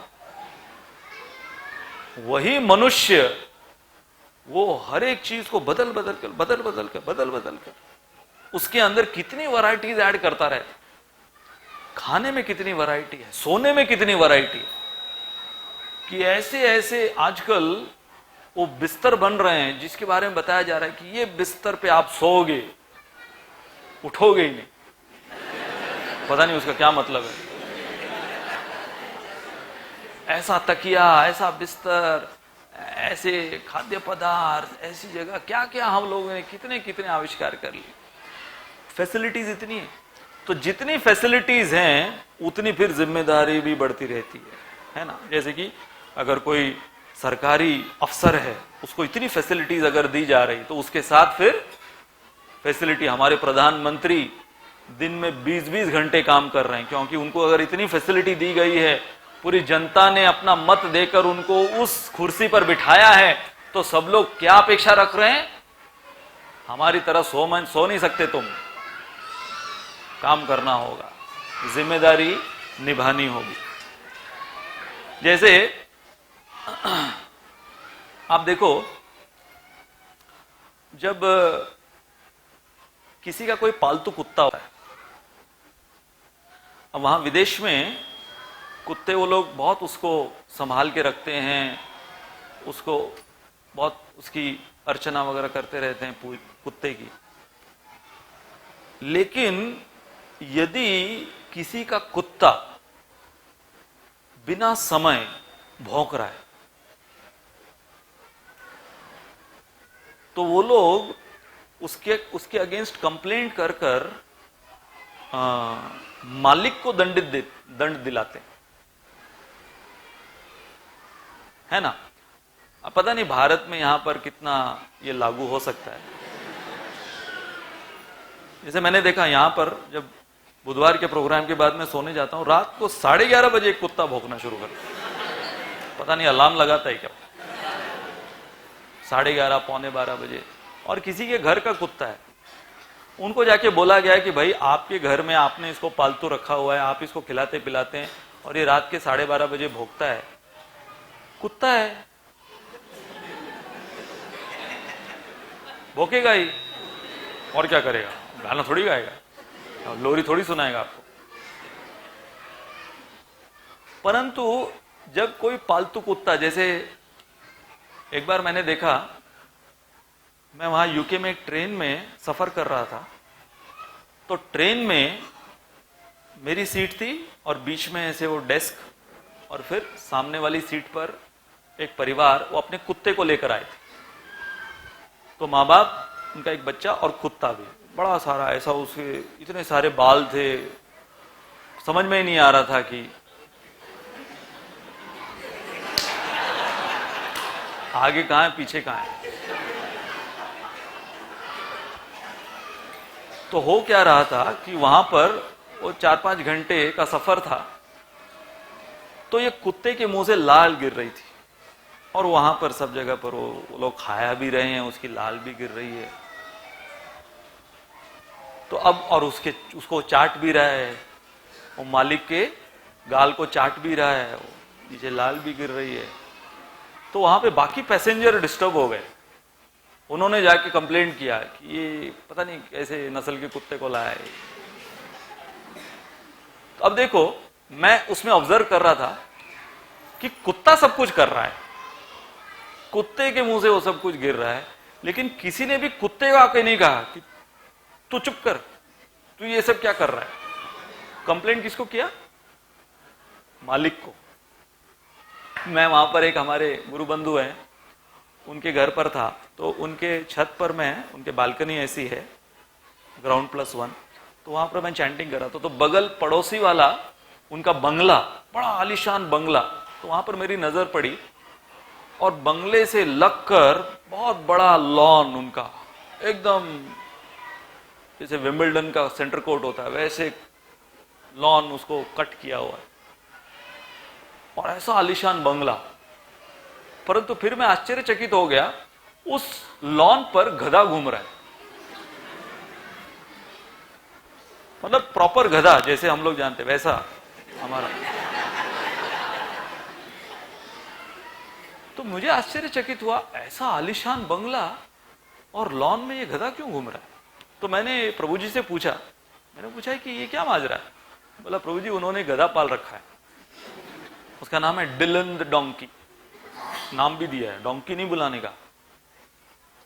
S1: वही मनुष्य, वो हर एक चीज को बदल बदल कर उसके अंदर कितनी वैरायटीज ऐड करता रहता। खाने में कितनी वैरायटी है, सोने में कितनी वैरायटी है, कि ऐसे ऐसे आजकल वो बिस्तर बन रहे हैं जिसके बारे में बताया जा रहा है कि ये बिस्तर पे आप सोओगे, उठोगे ही नहीं। पता नहीं उसका क्या मतलब है। ऐसा तकिया, ऐसा बिस्तर, ऐसे खाद्य पदार्थ, ऐसी जगह, क्या क्या हम लोगों ने कितने कितने आविष्कार कर लिए। फैसिलिटीज इतनी है, तो जितनी फैसिलिटीज हैं उतनी फिर जिम्मेदारी भी बढ़ती रहती है ना। जैसे कि अगर कोई सरकारी अफसर है, उसको इतनी फैसिलिटीज अगर दी जा रही, तो उसके साथ फिर फैसिलिटी, हमारे प्रधानमंत्री दिन में 20-20 घंटे काम कर रहे हैं, क्योंकि उनको अगर इतनी फैसिलिटी दी गई है, पूरी जनता ने अपना मत देकर उनको उस कुर्सी पर बिठाया है, तो सब लोग क्या अपेक्षा रख रहे हैं, हमारी तरह सो नहीं सकते तुम, काम करना होगा, जिम्मेदारी निभानी होगी। जैसे आप देखो, जब किसी का कोई पालतू कुत्ता होता है, अब वहां विदेश में कुत्ते वो लोग बहुत उसको संभाल के रखते हैं, उसको बहुत उसकी अर्चना वगैरह करते रहते हैं कुत्ते की। लेकिन यदि किसी का कुत्ता बिना समय भौंक रहा है, तो वो लोग उसके अगेंस्ट कंप्लेंट कर कर मालिक को दंड दिलाते है ना। अब पता नहीं भारत में यहां पर कितना ये लागू हो सकता है। जैसे मैंने देखा यहां पर, जब बुधवार के प्रोग्राम के बाद मैं सोने जाता हूं, रात को 11:30 बजे एक कुत्ता भौंकना शुरू कर, पता नहीं अलार्म लगाता है क्या, 11:30 पौने 12 बजे। और किसी के घर का कुत्ता है, उनको जाके बोला गया है कि भाई आपके घर में आपने इसको पालतू रखा हुआ है, आप इसको खिलाते पिलाते हैं, और ये रात के 12:30 बजे भौंकता है, कुत्ता है, भौंकेगा ही, और क्या करेगा, गाना थोड़ी गाएगा, लोरी थोड़ी सुनाएगा आपको। परंतु जब कोई पालतू कुत्ता, जैसे एक बार मैंने देखा, मैं वहां यूके में एक ट्रेन में सफर कर रहा था, तो ट्रेन में मेरी सीट थी और बीच में ऐसे वो डेस्क, और फिर सामने वाली सीट पर एक परिवार, वो अपने कुत्ते को लेकर आए थे। तो माँ बाप, उनका एक बच्चा और कुत्ता भी, बड़ा सारा ऐसा, उसके इतने सारे बाल थे, समझ में ही नहीं आ रहा था कि आगे कहां है पीछे कहां है। तो हो क्या रहा था कि वहां पर वो 4-5 घंटे का सफर था, तो ये कुत्ते के मुंह से लाल गिर रही थी, और वहां पर सब जगह पर वो लोग खाया भी रहे हैं, उसकी लाल भी गिर रही है। तो अब, और उसको चाट भी रहा है, वो मालिक के गाल को चाट भी रहा है, वो नीचे लाल भी गिर रही है। तो वहां पे बाकी पैसेंजर डिस्टर्ब हो गए, उन्होंने जाके कंप्लेंट किया कि ये पता नहीं कैसे नस्ल के कुत्ते को लाया है। तो अब देखो, मैं उसमें ऑब्जर्व कर रहा था कि कुत्ता सब कुछ कर रहा है, कुत्ते के मुंह से वो सब कुछ गिर रहा है, लेकिन किसी ने भी कुत्ते को आके नहीं कहा कि तू चुप कर, तू ये सब क्या कर रहा है। कंप्लेंट किसको किया? मालिक को। मैं वहां पर, एक हमारे गुरु बंधु हैं, उनके घर पर था, तो उनके छत पर मैं, उनके बालकनी ऐसी है ग्राउंड +1, तो वहां पर मैं चैंटिंग कर रहा था, तो बगल पड़ोसी वाला, उनका बंगला, बड़ा आलीशान बंगला, तो वहां पर मेरी नजर पड़ी, और बंगले से लगकर बहुत बड़ा लॉन उनका, एकदम जैसे विंबलडन का सेंटर कोर्ट होता है वैसे लॉन उसको कट किया हुआ है, और ऐसा आलीशान बंगला। परंतु फिर मैं आश्चर्यचकित हो गया, उस लॉन पर गधा घूम रहा है, मतलब प्रॉपर गधा, जैसे हम लोग जानते वैसा हमारा। तो मुझे आश्चर्यचकित हुआ, ऐसा आलीशान बंगला और लॉन में ये गधा क्यों घूम रहा है। तो मैंने प्रभु जी से पूछा, मैंने पूछा कि ये क्या माजरा है। बोला प्रभु जी उन्होंने गधा पाल रखा है, उसका नाम है डिलन द डोंकी, नाम भी दिया है, डोंकी नहीं बुलाने का,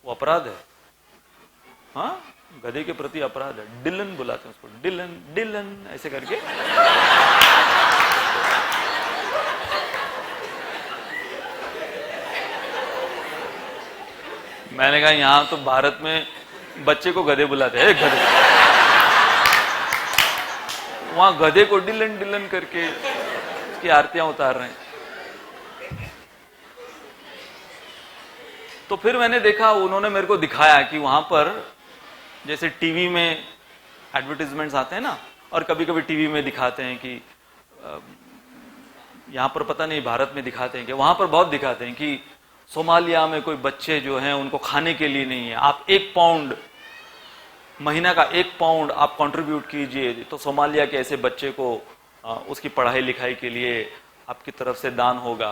S1: वो अपराध है। हाँ, गधे के प्रति अपराध है, डिलन बुलाते हैं उसको, डिलन डिलन ऐसे करके। मैंने कहा यहां तो भारत में बच्चे को गधे बुलाते हैं, गधे, वहां गधे को डिलन डिलन करके उसकी आरतियां उतार रहे हैं। तो फिर मैंने देखा, उन्होंने मेरे को दिखाया कि वहां पर जैसे टीवी में एडवर्टाइजमेंट्स आते हैं ना, और कभी कभी टीवी में दिखाते हैं कि यहां पर पता नहीं भारत में दिखाते हैं कि, वहां पर बहुत दिखाते हैं कि सोमालिया में कोई बच्चे जो हैं उनको खाने के लिए नहीं है, आप 1 पाउंड महीना का 1 पाउंड आप कंट्रीब्यूट कीजिए तो सोमालिया के ऐसे बच्चे को उसकी पढ़ाई लिखाई के लिए आपकी तरफ से दान होगा।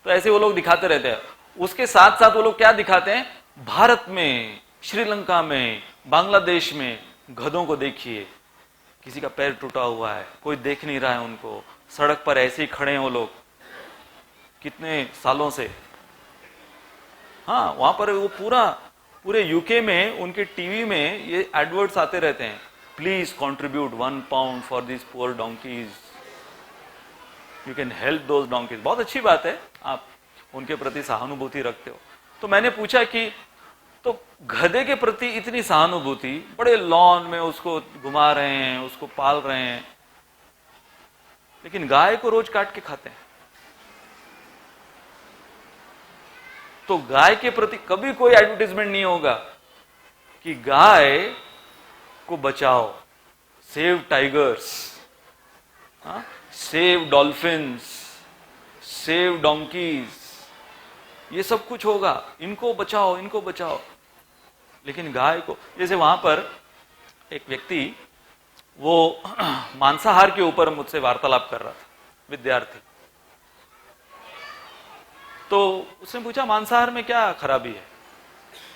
S1: तो ऐसे वो लोग दिखाते रहते हैं। उसके साथ साथ वो लोग क्या दिखाते हैं, भारत में, श्रीलंका में, बांग्लादेश में गधों को देखिए, किसी का पैर टूटा हुआ है, कोई देख नहीं रहा है उनको, सड़क पर ऐसे ही खड़े हैं वो लोग कितने सालों से। हाँ, वहां पर वो पूरे यूके में उनके टीवी में ये एडवर्ट्स आते रहते हैं, please contribute 1 pound for this poor donkey's, you can help those donkey's. बहुत अच्छी बात है, आप उनके प्रति सहानुभूति रखते हो। तो मैंने पूछा कि तो गधे के प्रति इतनी सहानुभूति, बड़े लॉन में उसको घुमा रहे हैं, उसको पाल रहे हैं, लेकिन गाय को रोज काट के खाते हैं। तो गाय के प्रति कभी कोई एडवर्टाइजमेंट नहीं होगा कि गाय को बचाओ, save tigers, save dolphins, save donkey's, ये सब कुछ होगा, इनको बचाओ, इनको बचाओ। लेकिन गाय को, जैसे वहां पर एक व्यक्ति वो मांसाहार के ऊपर मुझसे वार्तालाप कर रहा था, विद्यार्थी। तो उसने पूछा मांसाहार में क्या खराबी है,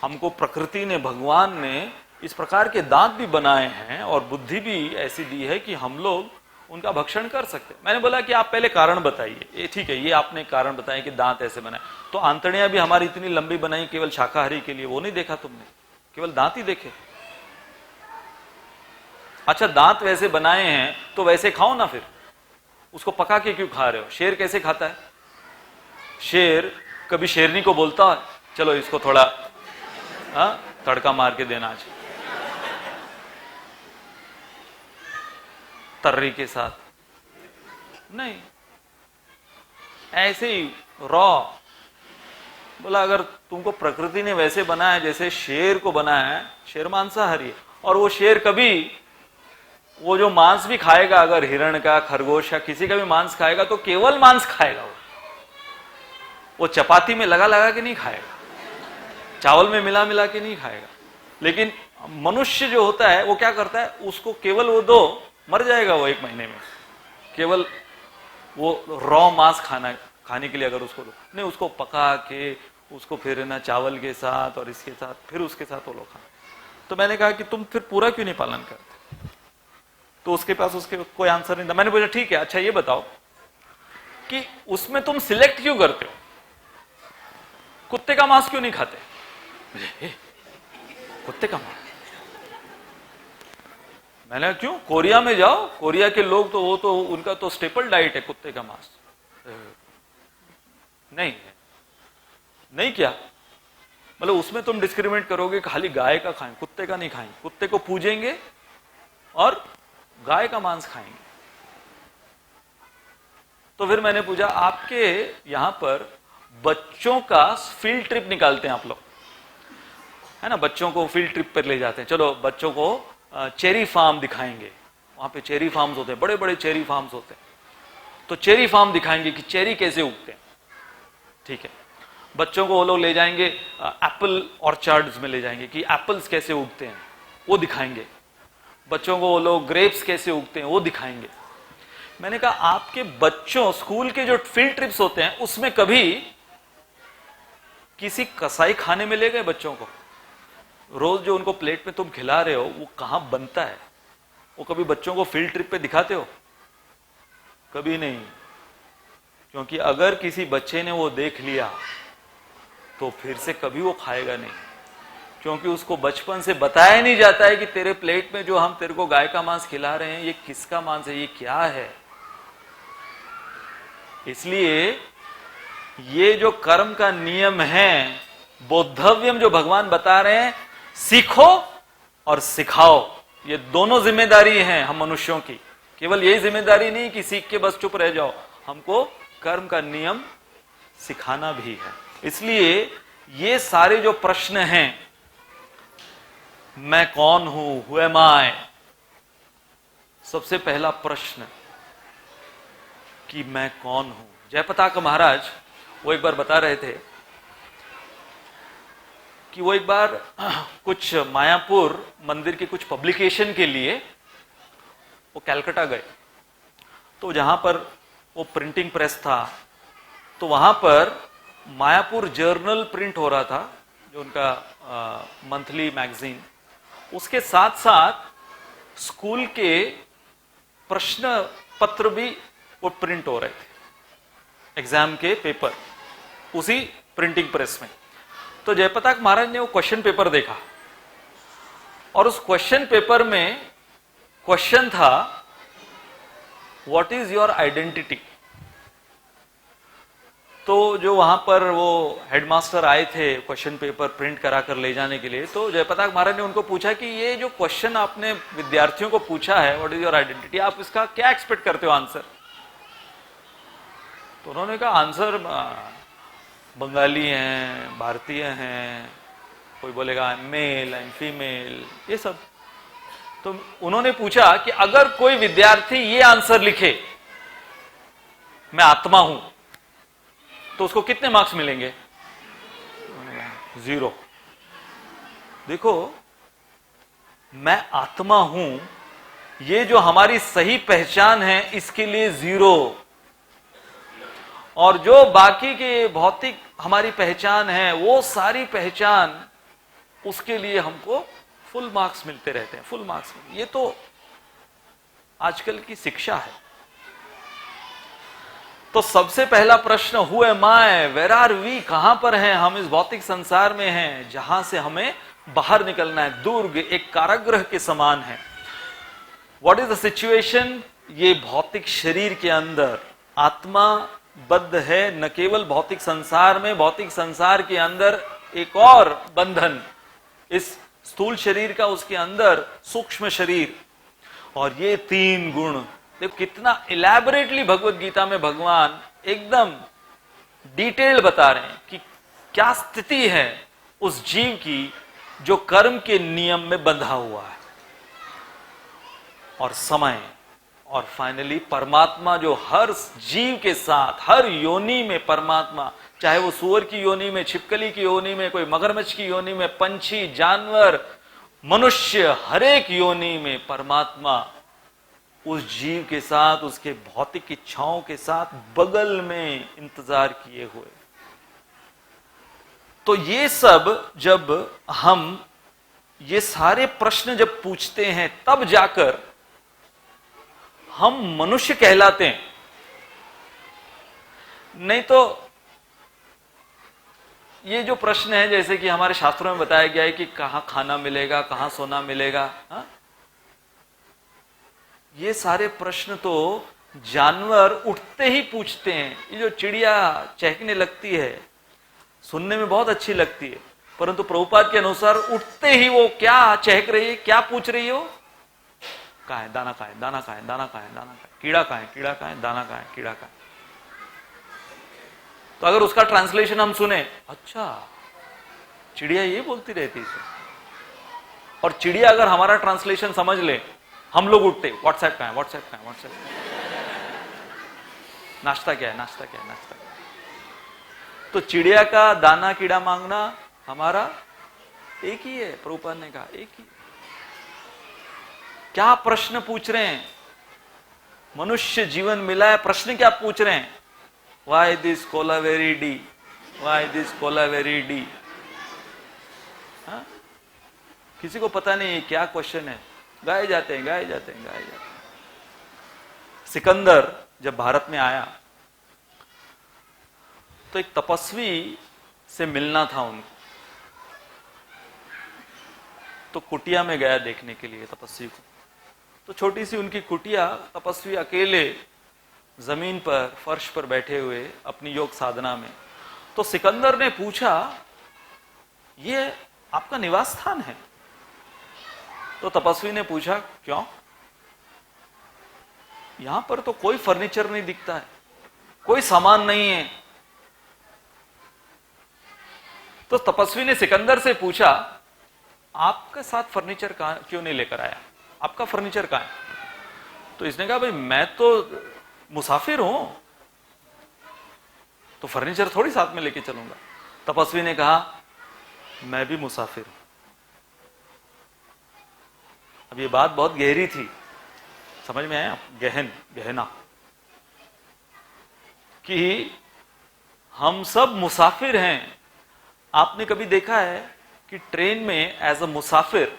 S1: हमको प्रकृति ने, भगवान ने इस प्रकार के दांत भी बनाए हैं और बुद्धि भी ऐसी दी है कि हम लोग उनका भक्षण कर सकते हैं। मैंने बोला कि आप पहले कारण बताइए। ये ठीक है, ये आपने कारण बताया कि दांत ऐसे बनाए, तो आंतड़ियां भी हमारी इतनी लंबी बनाई केवल शाकाहारी के लिए, वो नहीं देखा तुमने, केवल दांत ही देखे। अच्छा, दांत वैसे बनाए हैं तो वैसे खाओ ना, फिर उसको पका के क्यों खा रहे हो? शेर कैसे खाता है? शेर कभी शेरनी को बोलता है चलो इसको थोड़ा तड़का मार के देना आज तर्री के साथ? नहीं, ऐसे ही रॉ। बोला अगर तुमको प्रकृति ने वैसे बनाया जैसे शेर को बनाया है, शेर मांसाहारी है, और वो शेर कभी वो जो मांस भी खाएगा, अगर हिरण का, खरगोश का, किसी का भी मांस खाएगा तो केवल मांस खाएगा, वो चपाती में लगा लगा के नहीं खाएगा, चावल में मिला मिला के नहीं खाएगा। लेकिन मनुष्य जो होता है वो क्या करता है, उसको केवल वो दो, मर जाएगा वो 1 महीने में, केवल वो रॉ मांस खाने के लिए अगर उसको दो, नहीं उसको पका के, उसको फिर ना चावल के साथ और इसके साथ, फिर उसके साथ वो लोग खाना। तो मैंने कहा कि तुम फिर पूरा क्यों नहीं पालन करते? तो उसके पास उसके कोई आंसर नहीं था। मैंने बोला ठीक है, अच्छा ये बताओ कि उसमें तुम सिलेक्ट क्यों करते हो, कुत्ते का मांस क्यों नहीं खाते? कुत्ते का मांस? मैंने कहा क्यों, कोरिया में जाओ, कोरिया के लोग तो वो तो उनका तो स्टेपल डाइट है कुत्ते का मांस। नहीं नहीं, क्या मतलब उसमें तुम डिस्क्रिमिनेट करोगे, खाली गाय का खाएं, कुत्ते का नहीं खाएंगे, कुत्ते को पूजेंगे और गाय का मांस खाएंगे। तो फिर मैंने पूछा आपके यहां पर बच्चों का फील्ड ट्रिप निकालते हैं आप लोग, है ना, बच्चों को फील्ड ट्रिप पर ले जाते हैं, चलो बच्चों को चेरी फार्म दिखाएंगे, वहां पे चेरी फार्म्स होते हैं, बड़े बड़े चेरी फार्म्स होते हैं, तो चेरी फार्म दिखाएंगे कि चेरी कैसे उगते हैं। ठीक है, बच्चों को वो लोग ले जाएंगे एप्पल ऑर्चार्ड्स में ले जाएंगे कि एप्पल्स कैसे उगते हैं, वो दिखाएंगे। बच्चों को वो लोग ग्रेप्स कैसे उगते हैं वो दिखाएंगे। मैंने कहा आपके बच्चों, स्कूल के जो फील्ड ट्रिप्स होते हैं उसमें कभी किसी कसाई खाने में ले गए बच्चों को? रोज जो उनको प्लेट में तुम खिला रहे हो वो कहां बनता है, वो कभी बच्चों को फील्ड ट्रिप पे दिखाते हो? कभी नहीं। क्योंकि अगर किसी बच्चे ने वो देख लिया तो फिर से कभी वो खाएगा नहीं, क्योंकि उसको बचपन से बताया नहीं जाता है कि तेरे प्लेट में जो हम तेरे को गाय का मांस खिला रहे हैं ये किसका मांस है, ये क्या है। इसलिए ये जो कर्म का नियम है, बोद्धव्यम जो भगवान बता रहे हैं, सीखो और सिखाओ, ये दोनों जिम्मेदारी हैं हम मनुष्यों की। केवल यही जिम्मेदारी नहीं कि सीख के बस चुप रह जाओ, हमको कर्म का नियम सिखाना भी है। इसलिए ये सारे जो प्रश्न हैं, मैं कौन हूं, हु एम आई, सबसे पहला प्रश्न कि मैं कौन हूं। जयपताक महाराज वो एक बार बता रहे थे कि वो एक बार कुछ मायापुर मंदिर के कुछ पब्लिकेशन के लिए वो कलकत्ता गए। तो जहां पर वो प्रिंटिंग प्रेस था, तो वहां पर मायापुर जर्नल प्रिंट हो रहा था, जो उनका मंथली मैगजीन। उसके साथ साथ स्कूल के प्रश्न पत्र भी वो प्रिंट हो रहे थे, एग्जाम के पेपर, उसी प्रिंटिंग प्रेस में। तो जयपताक महाराज ने वो क्वेश्चन पेपर देखा और उस क्वेश्चन पेपर में क्वेश्चन था, व्हाट इज योर आइडेंटिटी। तो जो वहां पर वो हेडमास्टर आए थे क्वेश्चन पेपर प्रिंट करा कर ले जाने के लिए, तो जयपताक महाराज ने उनको पूछा कि ये जो क्वेश्चन आपने विद्यार्थियों को पूछा है, व्हाट इज योर आइडेंटिटी, आप इसका क्या एक्सपेक्ट करते हो आंसर। तो उन्होंने कहा आंसर बंगाली हैं, भारतीय हैं, कोई बोलेगा मेल एंड फीमेल, ये सब। तो उन्होंने पूछा कि अगर कोई विद्यार्थी ये आंसर लिखे, मैं आत्मा हूं, तो उसको कितने मार्क्स मिलेंगे। 0। देखो, मैं आत्मा हूं, ये जो हमारी सही पहचान है, इसके लिए 0, और जो बाकी के भौतिक हमारी पहचान है, वो सारी पहचान, उसके लिए हमको फुल मार्क्स मिलते रहते हैं, फुल मार्क्स। ये तो आजकल की शिक्षा है। तो सबसे पहला प्रश्न, who am I, where are we, कहां पर हैं हम, इस भौतिक संसार में हैं, जहां से हमें बाहर निकलना है। दुर्ग एक कारागृह के समान है। व्हाट इज द सिचुएशन, ये भौतिक शरीर के अंदर आत्मा बद्ध है, न केवल भौतिक संसार में, भौतिक संसार के अंदर एक और बंधन, इस स्थूल शरीर का, उसके अंदर सूक्ष्म शरीर, और ये 3 गुण। देखो कितना इलैबोरेटली भगवत गीता में भगवान एकदम डिटेल बता रहे हैं कि क्या स्थिति है उस जीव की जो कर्म के नियम में बंधा हुआ है, और समय, और फाइनली परमात्मा जो हर जीव के साथ, हर योनि में परमात्मा, चाहे वो सूअर की योनि में, छिपकली की योनि में, कोई मगरमच्छ की योनि में, पंछी, जानवर, मनुष्य, हर एक योनि में परमात्मा उस जीव के साथ, उसके भौतिक इच्छाओं के साथ बगल में इंतजार किए हुए। तो ये सब जब हम ये सारे प्रश्न जब पूछते हैं, तब जाकर हम मनुष्य कहलाते हैं। नहीं तो ये जो प्रश्न है, जैसे कि हमारे शास्त्रों में बताया गया है कि कहां खाना मिलेगा, कहां सोना मिलेगा, हा? ये सारे प्रश्न तो जानवर उठते ही पूछते हैं। ये जो चिड़िया चहकने लगती है, सुनने में बहुत अच्छी लगती है, परंतु प्रभुपाद के अनुसार उठते ही वो क्या चहक रही है, क्या पूछ रही हो, कहाँ है दाना, कहाँ है दाना, कहाँ है दाना, कहाँ है दाना, कीड़ा कहाँ है, कीड़ा कहाँ है, दाना कहाँ है, कीड़ा कहाँ है। तो अगर उसका ट्रांसलेशन हम सुने, अच्छा चिड़िया ये बोलती रहती है, और चिड़िया अगर हमारा ट्रांसलेशन समझ ले, हम लोग उठते, व्हाट्सएप कहाँ है, व्हाट्सएप कहाँ है, व्हाट्सएप, नाश्ता क्या है, नाश्ता क्या है, नाश्ता क्या है। तो चिड़िया का दाना कीड़ा मांगना हमारा एक ही है। प्रभुपाद ने कहा एक ही। क्या प्रश्न पूछ रहे हैं, मनुष्य जीवन मिला है, प्रश्न क्या पूछ रहे हैं, why this Cola very D, why this Cola very D. किसी को पता नहीं है क्या क्वेश्चन है, गाए जाते हैं, गाए जाते हैं, गाए जाते हैं। सिकंदर जब भारत में आया तो एक तपस्वी से मिलना था उनको, तो कुटिया में गया देखने के लिए तपस्वी को। तो छोटी सी उनकी कुटिया, तपस्वी अकेले जमीन पर फर्श पर बैठे हुए अपनी योग साधना में। तो सिकंदर ने पूछा, ये आपका निवास स्थान है? तो तपस्वी ने पूछा, क्यों? यहां पर तो कोई फर्नीचर नहीं दिखता है, कोई सामान नहीं है। तो तपस्वी ने सिकंदर से पूछा, आपके साथ फर्नीचर क्यों नहीं लेकर आया? आपका फर्नीचर कहां है? तो इसने कहा, भाई मैं तो मुसाफिर हूं, तो फर्नीचर थोड़ी साथ में लेके चलूंगा। तपस्वी ने कहा, मैं भी मुसाफिर हूं। अब ये बात बहुत गहरी थी, समझ में आया? गहना कि हम सब मुसाफिर हैं। आपने कभी देखा है कि ट्रेन में as a Musafir,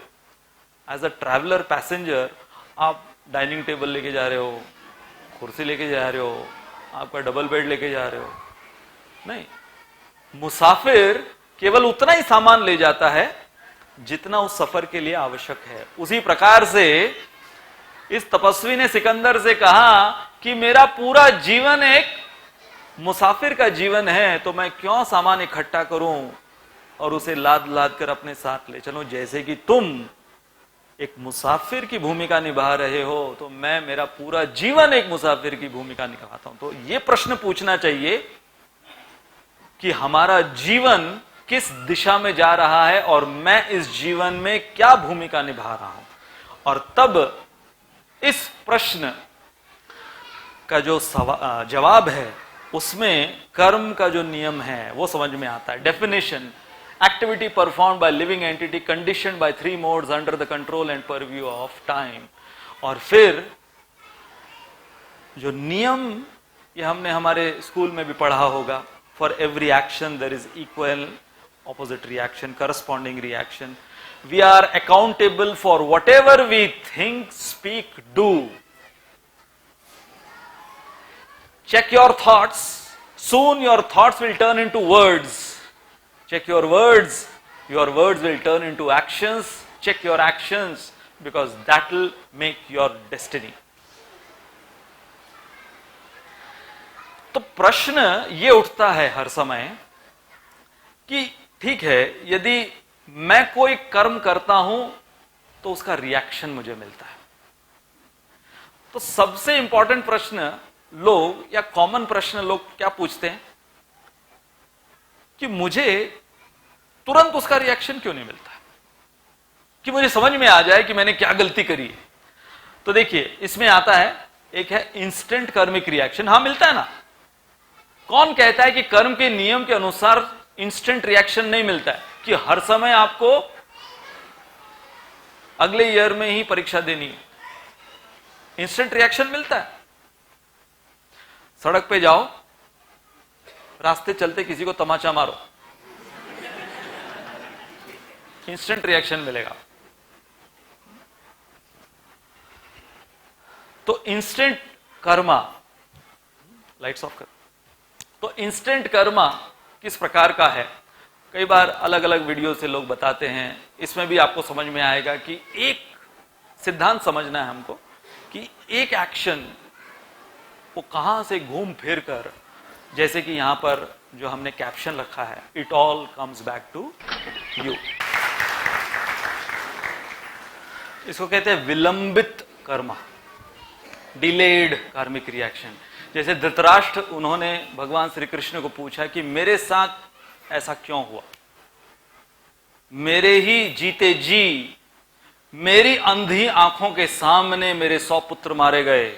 S1: as a traveller passenger, आप डाइनिंग टेबल लेके जा रहे हो, कुर्सी लेके जा रहे हो, आपका डबल बेड लेके जा रहे हो? नहीं, मुसाफिर केवल उतना ही सामान ले जाता है जितना उस सफर के लिए आवश्यक है। उसी प्रकार से इस तपस्वी ने सिकंदर से कहा कि मेरा पूरा जीवन एक मुसाफिर का जीवन है, तो मैं क्यों सामान इकट्ठा करूं और उसे लाद लाद कर अपने साथ ले चलूं। जैसे कि तुम एक मुसाफिर की भूमिका निभा रहे हो, तो मैं मेरा पूरा जीवन एक मुसाफिर की भूमिका निभाता हूं। तो यह प्रश्न पूछना चाहिए कि हमारा जीवन किस दिशा में जा रहा है और मैं इस जीवन में क्या भूमिका निभा रहा हूं। और तब इस प्रश्न का जो जवाब है, उसमें कर्म का जो नियम है वो समझ में आता है। Definition: activity performed by living entity conditioned by three modes under the control and purview of time। और फिर जो नियम, ये हमने हमारे स्कूल में भी पढ़ा होगा, for every action there is equal opposite reaction, corresponding reaction। We are accountable for whatever we think, speak, do। Check your thoughts, soon your thoughts will turn into words। Check your words will turn into actions। Check your actions, because that will make your destiny। तो प्रश्न ये उठता है हर समय कि ठीक है, यदि मैं कोई कर्म करता हूं तो उसका रिएक्शन मुझे मिलता है। तो सबसे इंपॉर्टेंट प्रश्न लोग, या कॉमन प्रश्न लोग क्या पूछते हैं कि मुझे तुरंत उसका रिएक्शन क्यों नहीं मिलता, कि मुझे समझ में आ जाए कि मैंने क्या गलती करी है। तो देखिए, इसमें आता है, एक है इंस्टेंट कर्मिक रिएक्शन। हां, मिलता है ना। कौन कहता है कि कर्म के नियम के अनुसार इंस्टेंट रिएक्शन नहीं मिलता है, कि हर समय आपको अगले ईयर में ही परीक्षा देनी है? इंस्टेंट रिएक्शन मिलता है। सड़क पे जाओ, रास्ते चलते किसी को तमाचा मारो, इंस्टेंट रिएक्शन मिलेगा। तो इंस्टेंट कर्मा, लाइट्स ऑफ कर। तो इंस्टेंट कर्मा किस प्रकार का है, कई बार अलग अलग वीडियो से लोग बताते हैं। इसमें भी आपको समझ में आएगा कि एक सिद्धांत समझना है हमको कि एक एक्शन वो कहां से घूम फिर कर, जैसे कि यहां पर जो हमने कैप्शन रखा है, it all comes back to you. इसको कहते हैं विलंबित कर्मा, डिलेड कार्मिक रिएक्शन। जैसे धृतराष्ट्र, उन्होंने भगवान श्री कृष्ण को पूछा कि मेरे साथ ऐसा क्यों हुआ, मेरे ही जीते जी, मेरी अंधी आंखों के सामने मेरे 100 पुत्र मारे गए।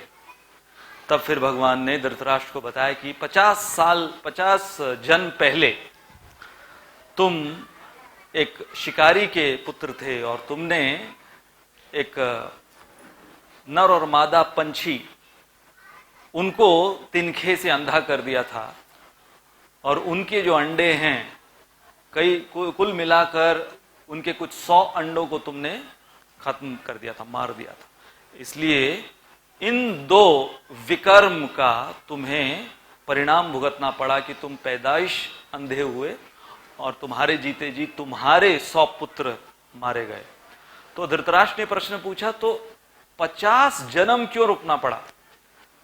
S1: तब फिर भगवान ने धृतराष्ट्र को बताया कि 50 जन्म पहले तुम एक शिकारी के पुत्र थे और तुमने एक नर और मादा पंछी, उनको तिनखे से अंधा कर दिया था, और उनके जो अंडे हैं, कुल मिलाकर उनके कुछ 100 अंडों को तुमने खत्म कर दिया था, मार दिया था। इसलिए इन दो विकर्म का तुम्हें परिणाम भुगतना पड़ा कि तुम पैदाइश अंधे हुए और तुम्हारे जीते जी तुम्हारे 100 पुत्र मारे गए। तो धृतराष्ट्र ने प्रश्न पूछा, तो 50 जन्म क्यों रुकना पड़ा?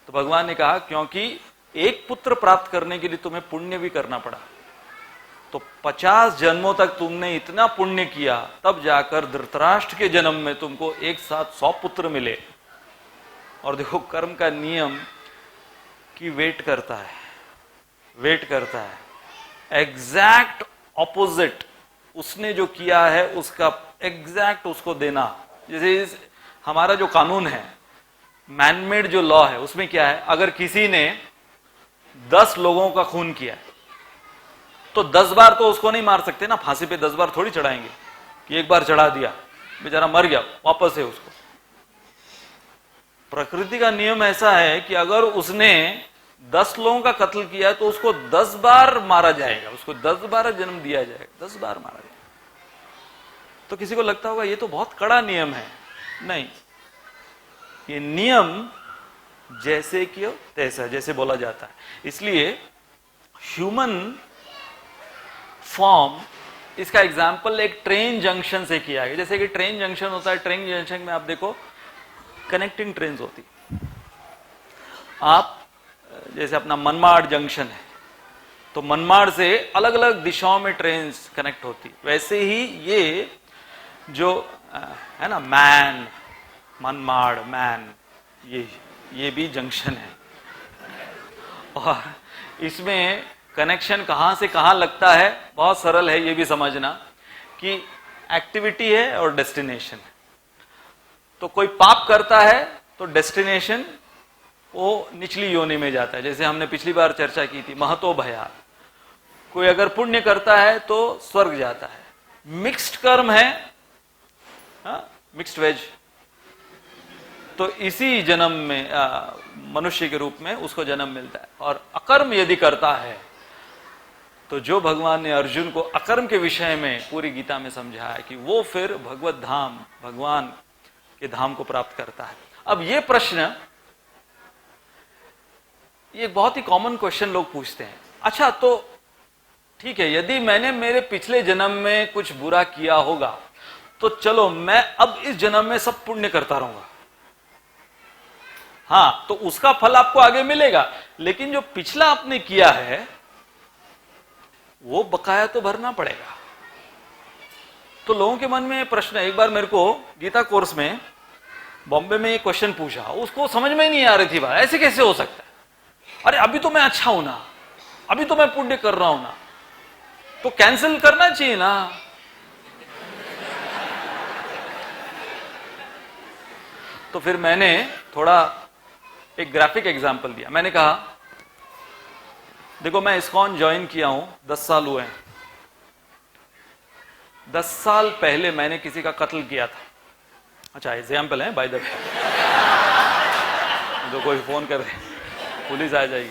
S1: तो भगवान ने कहा, क्योंकि एक पुत्र प्राप्त करने के लिए तुम्हें पुण्य भी करना पड़ा। तो 50 जन्मों तक तुमने इतना पुण्य किया, तब जाकर धृतराष्ट्र के जन्म में तुमको एक साथ 100 पुत्र मिले। और देखो, कर्म का नियम की वेट करता है, एग्जैक्ट ऑपोजिट उसने जो किया है उसका एग्जैक्ट उसको देना। जैसे हमारा जो कानून है, मैनमेड जो लॉ है, उसमें क्या है, अगर किसी ने 10 लोगों का खून किया है तो 10 बार तो उसको नहीं मार सकते ना, फांसी पे 10 बार थोड़ी चढ़ाएंगे कि एक बार चढ़ा दिया बेचारा मर गया वापस है उसको। प्रकृति का नियम ऐसा है कि अगर उसने 10 लोगों का कत्ल किया है तो उसको 10 बार मारा जाएगा, उसको 10 बार जन्म दिया जाएगा, 10 बार मारा जाएगा। तो किसी को लगता होगा ये तो बहुत कड़ा नियम है। नहीं, ये नियम जैसे क्यों तैसा, जैसे बोला जाता है। इसलिए ह्यूमन फॉर्म, इसका एग्जाम्पल एक ट्रेन जंक्शन से किया है। जैसे कि ट्रेन जंक्शन होता है, ट्रेन जंक्शन में आप देखो कनेक्टिंग ट्रेन होती, आप जैसे अपना मनमाड़ जंक्शन है तो मनमाड़ से अलग अलग दिशाओं में ट्रेन कनेक्ट होती, वैसे ही ये जो है ना मनमाड़ मैन, ये भी जंक्शन है। और इसमें कनेक्शन कहां से कहां लगता है, बहुत सरल है ये भी समझना कि एक्टिविटी है और डेस्टिनेशन है। तो कोई पाप करता है तो डेस्टिनेशन वो निचली योनि में जाता है, जैसे हमने पिछली बार चर्चा की थी, महतो भया। कोई अगर पुण्य करता है तो स्वर्ग जाता है। मिक्स्ड कर्म है, मिक्स्ड वेज, तो इसी जन्म में मनुष्य के रूप में उसको जन्म मिलता है। और अकर्म यदि करता है तो जो भगवान ने अर्जुन को अकर्म के विषय में पूरी गीता में समझाया है कि वो फिर भगवत धाम, भगवान के धाम को प्राप्त करता है। अब ये प्रश्न, ये बहुत ही कॉमन क्वेश्चन लोग पूछते हैं, अच्छा तो ठीक है, यदि मैंने मेरे पिछले जन्म में कुछ बुरा किया होगा तो चलो मैं अब इस जन्म में सब पुण्य करता रहूंगा, हाँ तो उसका फल आपको आगे मिलेगा, लेकिन जो पिछला आपने किया है वो बकाया तो भरना पड़ेगा। तो लोगों के मन में प्रश्न, एक बार मेरे को गीता कोर्स में बॉम्बे में एक क्वेश्चन पूछा, उसको समझ में नहीं आ रही थी बात, ऐसे कैसे हो सकता है, अरे अभी तो मैं अच्छा हूं ना, अभी तो मैं पुण्य कर रहा हूं ना, तो कैंसिल करना चाहिए ना। तो फिर मैंने थोड़ा एक ग्राफिक एग्जांपल दिया। मैंने कहा देखो मैं इस्कॉन ज्वाइन किया हूं, 10 साल हुए हैं। 10 साल पहले मैंने किसी का कत्ल किया था। अच्छा एग्जाम्पल है बाय द वे, तो कोई फोन कर रहे पुलिस आ जाएगी।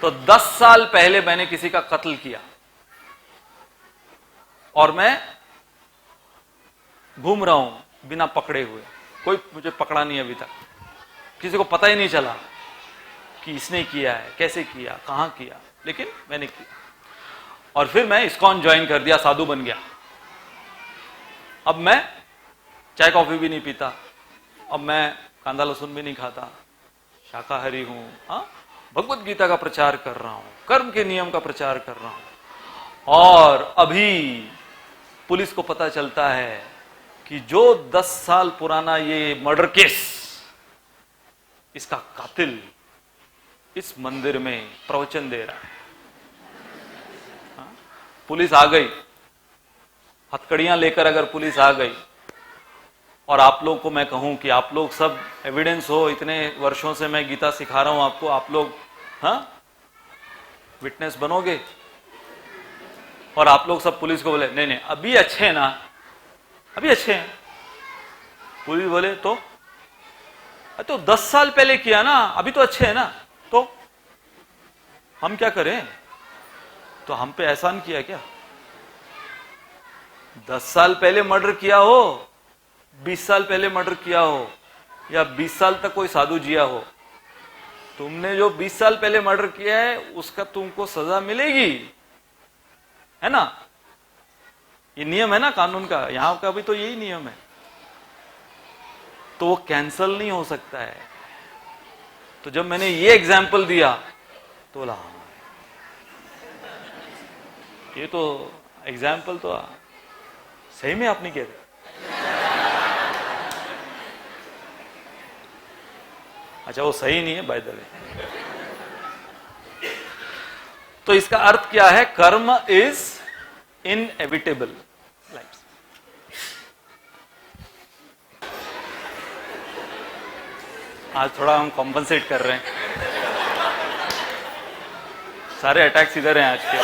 S1: तो 10 साल पहले मैंने किसी का कत्ल किया और मैं घूम रहा हूं बिना पकड़े हुए, कोई मुझे पकड़ा नहीं अभी तक, किसी को पता ही नहीं चला कि इसने किया है, कैसे किया, कहां किया, लेकिन मैंने किया। और फिर मैं इस्कॉन ज्वाइन कर दिया, साधु बन गया। अब मैं चाय कॉफी भी नहीं पीता, अब मैं कांदा लहसुन भी नहीं खाता, शाकाहारी हूं, हाँ भगवत गीता का प्रचार कर रहा हूं, कर्म के नियम का प्रचार कर रहा हूं। और अभी पुलिस को पता चलता है कि जो 10 साल पुराना ये मर्डर केस, इसका कातिल इस मंदिर में प्रवचन दे रहा है। पुलिस आ गई, हथकड़ियां लेकर अगर पुलिस आ गई और आप लोग को मैं कहूं कि आप लोग सब एविडेंस हो, इतने वर्षों से मैं गीता सिखा रहा हूं आपको, आप लोग विटनेस बनोगे, और आप लोग सब पुलिस को बोले नहीं नहीं अभी अच्छे हैं ना, अभी अच्छे हैं। पुलिस बोले तो 10 साल पहले किया ना, अभी तो अच्छे हैं ना, तो हम क्या करें, तो हम पे एहसान किया क्या? 10 साल पहले मर्डर किया हो, 20 साल पहले मर्डर किया हो, या 20 साल तक कोई साधु जिया हो, तुमने जो 20 साल पहले मर्डर किया है उसका तुमको सजा मिलेगी, है ना? ये नियम है ना कानून का, यहां का भी तो यही नियम है। तो वो कैंसल नहीं हो सकता है। तो जब मैंने ये एग्जाम्पल दिया तो बोला ये तो एग्जाम्पल तो सही में आप नहीं कह रहे। अच्छा, वो सही नहीं है बाय द वे। तो इसका अर्थ क्या है? कर्म इज इनएविटेबल लाइफ। आज थोड़ा हम कॉम्पनसेट कर रहे हैं, सारे अटैक्स इधर हैं आज के।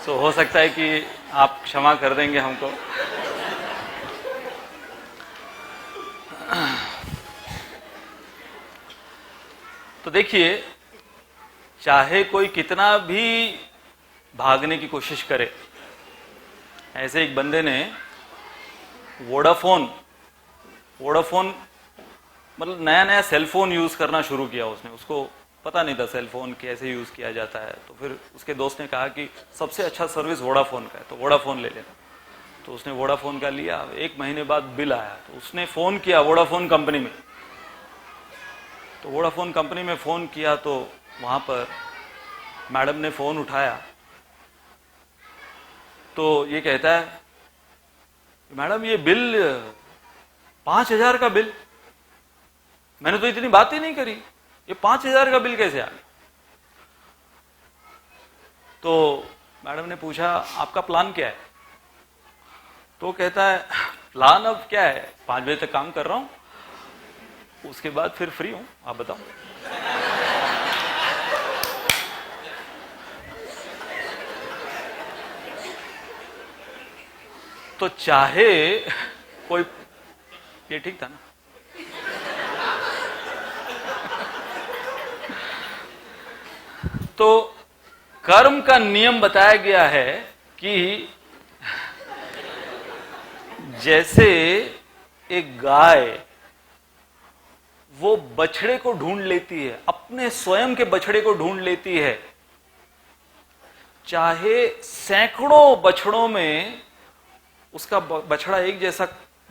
S1: सो हो सकता है कि आप क्षमा कर देंगे हमको। तो देखिए, चाहे कोई कितना भी भागने की कोशिश करे, ऐसे एक बंदे ने वोडाफोन मतलब नया नया सेलफोन यूज करना शुरू किया उसने। उसको पता नहीं था सेलफोन कैसे यूज किया जाता है। तो फिर उसके दोस्त ने कहा कि सबसे अच्छा सर्विस वोडाफोन का है, तो वोडाफोन ले लेना। तो उसने वोडाफोन का लिया। 1 महीने बाद बिल आया, तो उसने फोन किया वोडाफोन कंपनी में। तो वोडाफोन कंपनी में फोन किया तो वहां पर मैडम ने फोन उठाया तो ये कहता है, मैडम ये बिल 5,000 का बिल, मैंने तो इतनी बात ही नहीं करी, ये 5,000 का बिल कैसे आ गया? तो मैडम ने पूछा आपका प्लान क्या है? तो कहता है प्लान अब क्या है, 5 बजे तक काम कर रहा हूं, उसके बाद फिर फ्री हूं, आप बताओ। तो चाहे कोई, ये ठीक था ना? तो कर्म का नियम बताया गया है कि जैसे एक गाय वो बछड़े को ढूंढ लेती है, अपने स्वयं के बछड़े को ढूंढ लेती है, चाहे सैकड़ों बछड़ों में उसका बछड़ा एक जैसा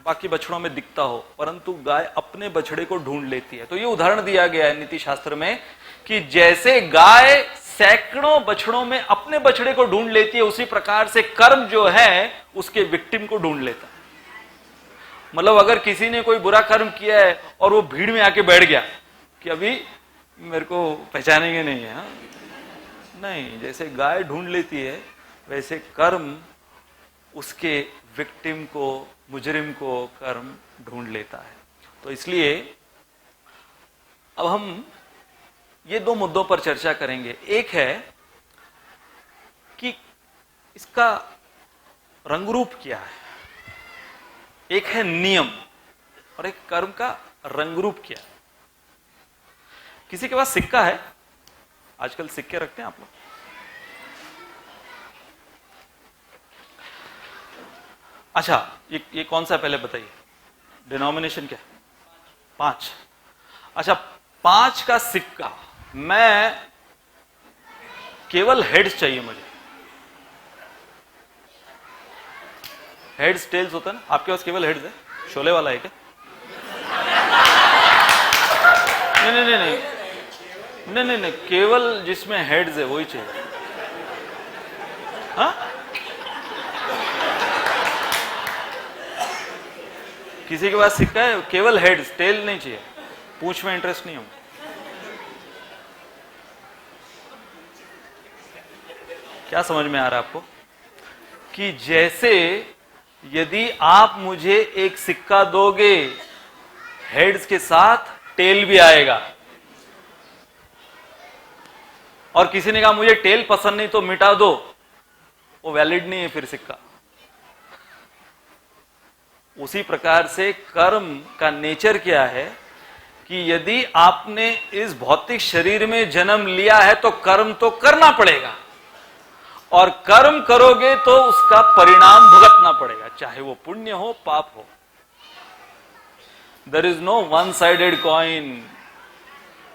S1: बाकी बछड़ों में दिखता हो, परंतु गाय अपने बछड़े को ढूंढ लेती है। तो ये उदाहरण दिया गया है नीति शास्त्र में कि जैसे गाय सैकड़ों बछड़ों में अपने बछड़े को ढूंढ लेती है, उसी प्रकार से कर्म जो है उसके विक्टिम को ढूंढ लेता है। मतलब अगर किसी ने कोई बुरा कर्म किया है और वो भीड़ में आके बैठ गया कि अभी मेरे को पहचानेंगे नहीं है, नहीं, जैसे गाय ढूंढ लेती है वैसे कर्म उसके विक्टिम को, मुजरिम को कर्म ढूंढ लेता है। तो इसलिए अब हम ये 2 मुद्दों पर चर्चा करेंगे। एक है कि इसका रंगरूप क्या है, एक है नियम, और एक कर्म का रंगरूप क्या है। किसी के पास सिक्का है? आजकल सिक्के रखते हैं आप लोग? अच्छा, ये कौन सा पहले बताइए, डिनोमिनेशन क्या? 5। अच्छा, 5 का सिक्का, मैं केवल हेड्स चाहिए मुझे। हेड्स टेल्स होता है ना, आपके पास केवल हेड्स है? शोले वाला है क्या? नहीं नहीं नहीं नहीं नहीं नहीं नहीं, केवल जिसमें हेड्स है वही चाहिए। हाँ, किसी के पास सिक्का है केवल हेड्स, टेल नहीं चाहिए, पूंछ में इंटरेस्ट नहीं हूं। क्या समझ में आ रहा है आपको? कि जैसे यदि आप मुझे एक सिक्का दोगे, हेड्स के साथ टेल भी आएगा, और किसी ने कहा मुझे टेल पसंद नहीं तो मिटा दो, वो वैलिड नहीं है फिर सिक्का। उसी प्रकार से कर्म का नेचर क्या है कि यदि आपने इस भौतिक शरीर में जन्म लिया है तो कर्म तो करना पड़ेगा, और कर्म करोगे तो उसका परिणाम भुगतना पड़ेगा, चाहे वो पुण्य हो पाप हो। There is no one sided coin.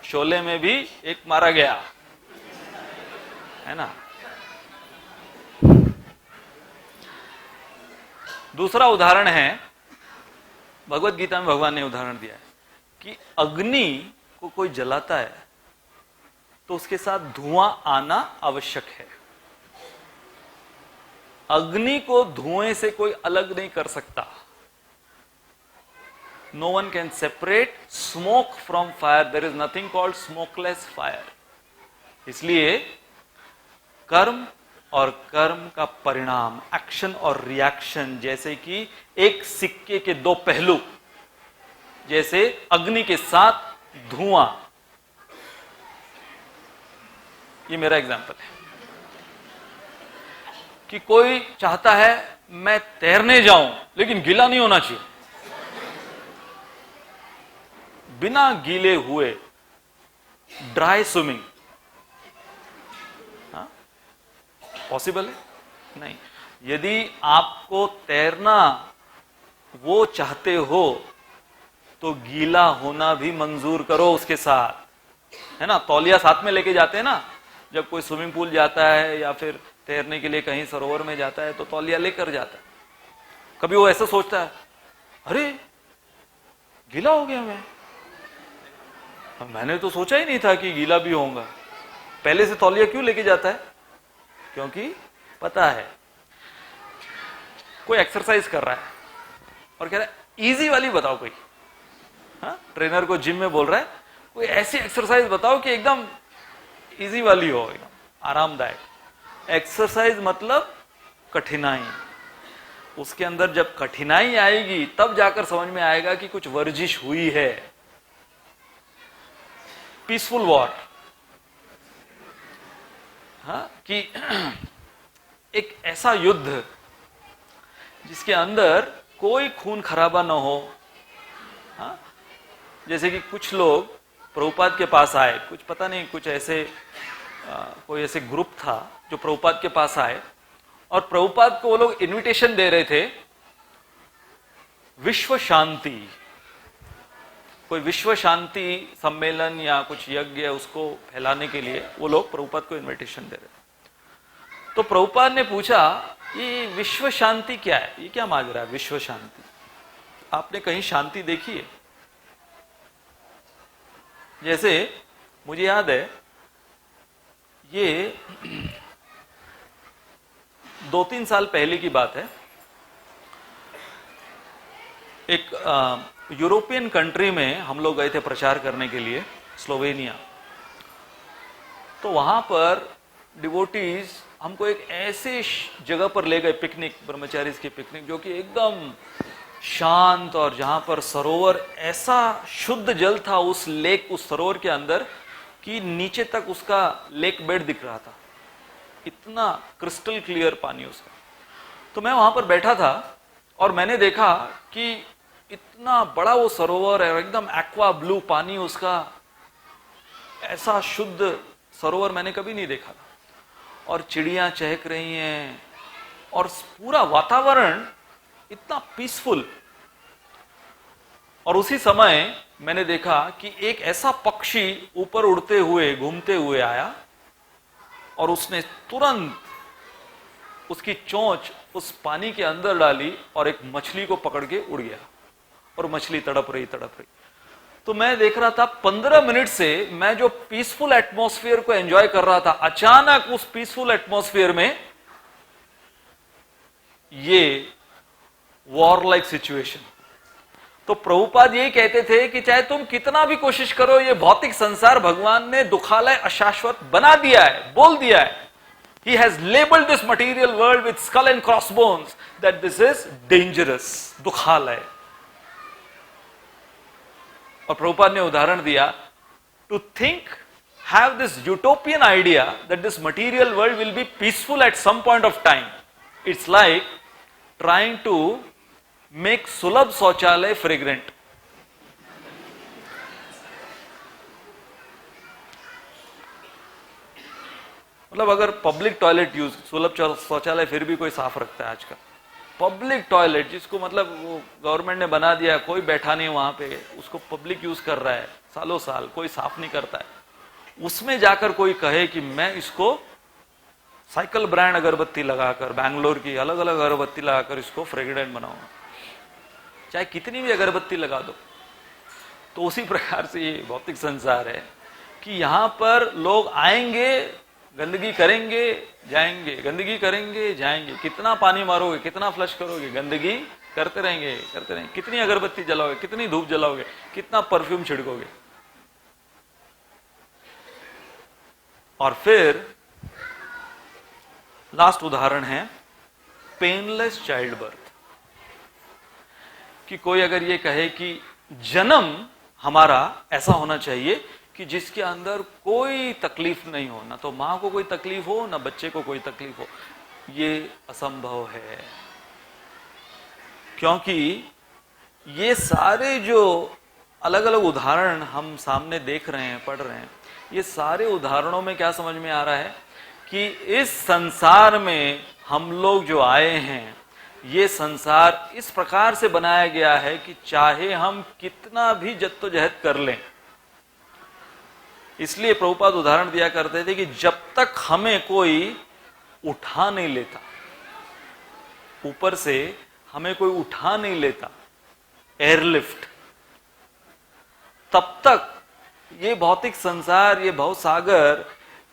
S1: Sholay में भी एक मारा गया, है ना। दूसरा उदाहरण है, भगवत गीता में भगवान ने उदाहरण दिया है कि अग्नि को कोई जलाता है तो उसके साथ धुआं आना आवश्यक है। अग्नि को धुएं से कोई अलग नहीं कर सकता। No one can separate smoke from fire. There is nothing called smokeless fire. इसलिए कर्म और कर्म का परिणाम, एक्शन और रिएक्शन, जैसे कि एक सिक्के के दो पहलू, जैसे अग्नि के साथ धुआं। ये मेरा एग्जाम्पल है कि कोई चाहता है मैं तैरने जाऊं लेकिन गीला नहीं होना चाहिए। बिना गीले हुए ड्राई स्विमिंग पॉसिबल है? नहीं। यदि आपको तैरना वो चाहते हो तो गीला होना भी मंजूर करो उसके साथ, है ना। तौलिया साथ में लेके जाते हैं ना, जब कोई स्विमिंग पूल जाता है या फिर तैरने के लिए कहीं सरोवर में जाता है तो तौलिया लेकर जाता है। कभी वो ऐसा सोचता है अरे गीला हो गया मैंने तो सोचा ही नहीं था कि गीला भी होगा। पहले से तौलिया क्यों लेके जाता है? क्योंकि पता है कोई एक्सरसाइज कर रहा है और कह रहा है इजी वाली बताओ कोई। हाँ, ट्रेनर को जिम में बोल रहा है कोई ऐसी एक्सरसाइज बताओ कि एकदम इजी वाली हो, एकदम आरामदायक। एक्सरसाइज मतलब कठिनाई। उसके अंदर जब कठिनाई आएगी तब जाकर समझ में आएगा कि कुछ वर्जिश हुई है। पीसफुल वॉर, हाँ, कि एक ऐसा युद्ध जिसके अंदर कोई खून खराबा न हो। हाँ, जैसे कि कुछ लोग प्रभुपाद के पास आए, कुछ पता नहीं, कुछ ऐसे कोई ऐसे ग्रुप था जो प्रभुपाद के पास आए और प्रभुपाद को वो लोग इनविटेशन दे रहे थे विश्व शांति, कोई विश्व शांति सम्मेलन या कुछ यज्ञ उसको फैलाने के लिए वो लोग प्रभुपाद को इनविटेशन दे रहे थे। तो प्रभुपाद ने पूछा ये विश्व शांति क्या है, ये क्या मांग रहा है विश्व शांति? आपने कहीं शांति देखी है? जैसे मुझे याद है ये 2-3 साल पहले की बात है। एक यूरोपियन कंट्री में हम लोग गए थे प्रचार करने के लिए, स्लोवेनिया। तो वहां पर डिवोटीज हमको एक ऐसे जगह पर ले गए पिकनिक, ब्रह्मचारीज की पिकनिक, जो कि एकदम शांत और जहां पर सरोवर, ऐसा शुद्ध जल था उस लेक, उस सरोवर के अंदर कि नीचे तक उसका लेक बेड दिख रहा था, इतना क्रिस्टल क्लियर पानी उसका। तो मैं वहां पर बैठा था और मैंने देखा कि इतना बड़ा वो सरोवर है, एकदम एक्वा ब्लू पानी उसका, ऐसा शुद्ध सरोवर मैंने कभी नहीं देखा था। और चिड़ियां चहक रही हैं और पूरा वातावरण इतना पीसफुल। और उसी समय मैंने देखा कि एक ऐसा पक्षी ऊपर उड़ते हुए, घूमते हुए आया और उसने तुरंत उसकी चोंच उस पानी के अंदर डाली और एक मछली को पकड़ के उड़ गया और मछली तड़प रही। तो मैं देख रहा था 15 मिनट से मैं जो पीसफुल एटमॉस्फेयर को एंजॉय कर रहा था, अचानक उस पीसफुल एटमॉस्फेयर में ये वॉर लाइक सिचुएशन। तो प्रभुपाद यही कहते थे कि चाहे तुम कितना भी कोशिश करो, ये भौतिक संसार भगवान ने दुखालय अशाश्वत बना दिया है, बोल दिया है। He has labeled this material world with skull and crossbones that this is dangerous, दुखालय। और प्रभुपाद ने उदाहरण दिया, to think, have this utopian idea that this material world will be peaceful at some point of time. It's like trying to make सुलभ शौचालय fragrant. मतलब अगर public toilet use, सुलभ शौचालय फिर भी कोई साफ रखता है आजकल, पब्लिक टॉयलेट जिसको मतलब वो गवर्नमेंट ने बना दिया, कोई बैठा नहीं वहां पे, उसको पब्लिक यूज कर रहा है सालों साल, कोई साफ नहीं करता है, उसमें जाकर कोई कहे कि मैं इसको साइकिल ब्रांड अगरबत्ती लगाकर, बैंगलोर की अलग अलग अगरबत्ती लगाकर इसको फ्रेग्रेंट बनाऊंगा, चाहे कितनी भी अगरबत्ती लगा दो। तो उसी प्रकार से ये भौतिक संसार है कि यहां पर लोग आएंगे, गंदगी करेंगे, जाएंगे, गंदगी करेंगे, जाएंगे, कितना पानी मारोगे, कितना फ्लश करोगे, गंदगी करते रहेंगे, करते रहेंगे, कितनी अगरबत्ती जलाओगे, कितनी धूप जलाओगे, कितना परफ्यूम छिड़कोगे। और फिर लास्ट उदाहरण है पेनलेस चाइल्ड बर्थ, कि कोई अगर ये कहे कि जन्म हमारा ऐसा होना चाहिए कि जिसके अंदर कोई तकलीफ नहीं हो, ना तो मां को कोई तकलीफ हो, ना बच्चे को कोई तकलीफ हो, ये असंभव है। क्योंकि ये सारे जो अलग अलग उदाहरण हम सामने देख रहे हैं, पढ़ रहे हैं, ये सारे उदाहरणों में क्या समझ में आ रहा है कि इस संसार में हम लोग जो आए हैं, ये संसार इस प्रकार से बनाया गया है कि चाहे हम कितना भी जद्दोजहद कर लें, इसलिए प्रभुपाद उदाहरण दिया करते थे कि जब तक हमें कोई उठा नहीं लेता, ऊपर से हमें कोई उठा नहीं लेता, एयरलिफ्ट, तब तक ये भौतिक संसार, ये भवसागर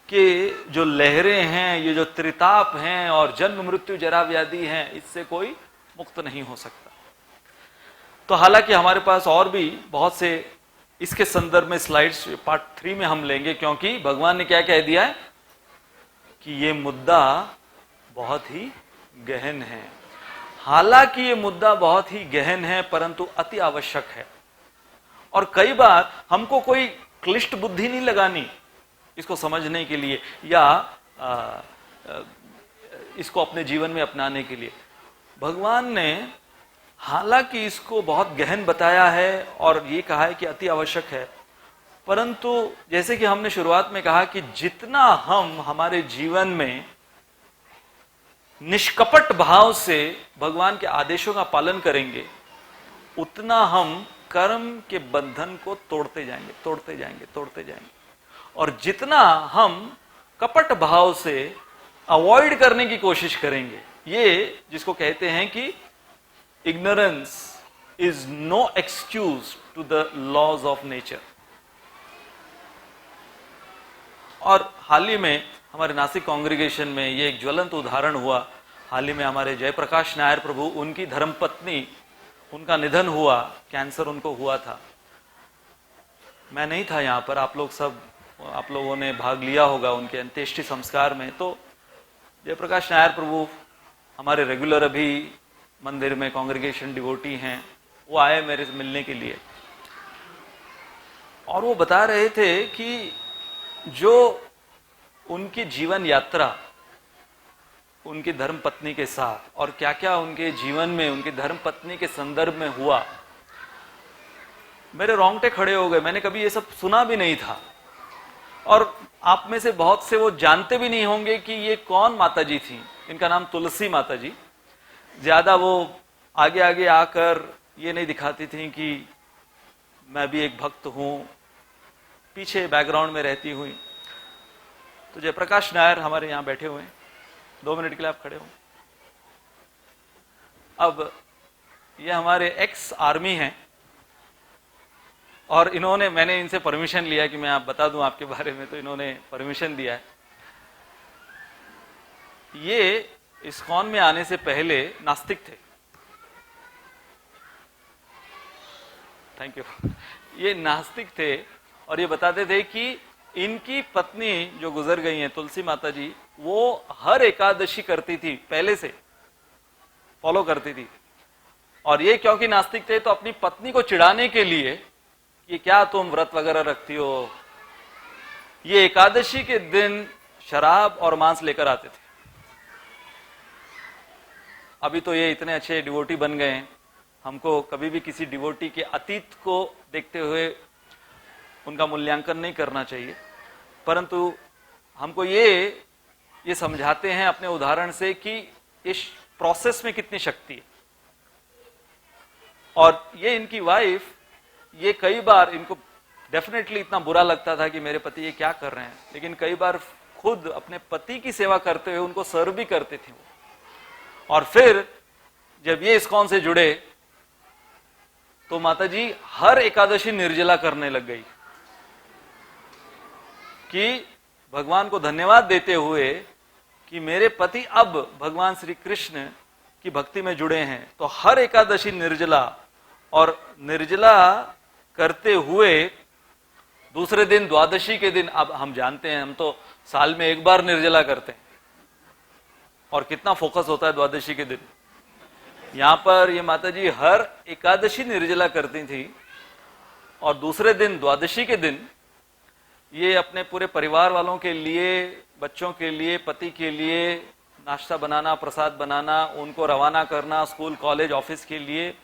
S1: के जो लहरें हैं, ये जो त्रिताप हैं और जन्म मृत्यु जरा व्याधि हैं, इससे कोई मुक्त नहीं हो सकता। तो हालांकि हमारे पास और भी बहुत से इसके संदर्भ में स्लाइड्स पार्ट 3 में हम लेंगे, क्योंकि भगवान ने क्या कह दिया है कि ये मुद्दा बहुत ही गहन है। हालांकि ये मुद्दा बहुत ही गहन है, परंतु अति आवश्यक है। और कई बार हमको कोई क्लिष्ट बुद्धि नहीं लगानी इसको समझने के लिए या इसको अपने जीवन में अपनाने के लिए। भगवान ने हालांकि इसको बहुत गहन बताया है और ये कहा है कि अति आवश्यक है, परंतु जैसे कि हमने शुरुआत में कहा कि जितना हम हमारे जीवन में निष्कपट भाव से भगवान के आदेशों का पालन करेंगे, उतना हम कर्म के बंधन को तोड़ते जाएंगे, तोड़ते जाएंगे, तोड़ते जाएंगे। और जितना हम कपट भाव से अवॉइड करने की कोशिश करेंगे, ये जिसको कहते हैं कि ignorance is no excuse to the laws of nature। और हाल ही में हमारे नासिक कांग्रीगेशन में ये एक ज्वलंत उदाहरण हुआ। हाल ही में हमारे जयप्रकाश नायर प्रभु, उनकी धर्मपत्नी, उनका निधन हुआ, कैंसर उनको हुआ था। मैं नहीं था यहाँ पर, आप लोगों ने भाग लिया होगा उनके अंत्येष्टि संस्कार में। तो जयप्रकाश नायर प्रभु हमारे रेगुलर अभी मंदिर में कांग्रीगेशन डिवोटी हैं, वो आए मेरे से मिलने के लिए और वो बता रहे थे कि जो उनकी जीवन यात्रा उनकी धर्मपत्नी के साथ और क्या क्या उनके जीवन में उनकी धर्मपत्नी के संदर्भ में हुआ, मेरे रोंगटे खड़े हो गए। मैंने कभी ये सब सुना भी नहीं था और आप में से बहुत से वो जानते भी नहीं होंगे कि ये कौन माता जी थी। इनका नाम तुलसी माता जी। ज्यादा वो आगे आगे आकर ये नहीं दिखाती थी कि मैं भी एक भक्त हूं, पीछे बैकग्राउंड में रहती हुई। तो जयप्रकाश नायर हमारे यहां बैठे हुए हैं, 2 मिनट के लिए आप खड़े हो। अब ये हमारे एक्स आर्मी हैं और इन्होंने, मैंने इनसे परमिशन लिया कि मैं आप बता दूं आपके बारे में, तो इन्होंने परमिशन दिया है। ये इस्कॉन में आने से पहले नास्तिक थे। Thank you. ये नास्तिक थे और ये बताते थे कि इनकी पत्नी जो गुजर गई हैं, तुलसी माता जी, वो हर एकादशी करती थी, पहले से फॉलो करती थी। और ये क्योंकि नास्तिक थे तो अपनी पत्नी को चिढ़ाने के लिए कि क्या तुम व्रत वगैरह रखती हो, ये एकादशी के दिन शराब और मांस लेकर आते थे। अभी तो ये इतने अच्छे डिवोटी बन गए हैं, हमको कभी भी किसी डिवोटी के अतीत को देखते हुए उनका मूल्यांकन नहीं करना चाहिए, परंतु हमको ये ये समझाते हैं अपने उदाहरण से कि इस प्रोसेस में कितनी शक्ति है। और ये इनकी वाइफ, ये कई बार इनको डेफिनेटली इतना बुरा लगता था कि मेरे पति ये क्या कर रहे हैं, लेकिन कई बार खुद अपने पति की सेवा करते हुए उनको सर्व भी करते थे वो। और फिर जब ये इस्कॉन से जुड़े तो माता जी हर एकादशी निर्जला करने लग गई कि भगवान को धन्यवाद देते हुए कि मेरे पति अब भगवान श्री कृष्ण की भक्ति में जुड़े हैं, तो हर एकादशी निर्जला, और निर्जला करते हुए दूसरे दिन द्वादशी के दिन, अब हम जानते हैं हम तो साल में एक बार निर्जला करते हैं और कितना फोकस होता है द्वादशी के दिन। यहां पर ये माता जी हर एकादशी निर्जला करती थी और दूसरे दिन द्वादशी के दिन ये अपने पूरे परिवार वालों के लिए, बच्चों के लिए, पति के लिए नाश्ता बनाना, प्रसाद बनाना, उनको रवाना करना स्कूल, कॉलेज, ऑफिस के लिए,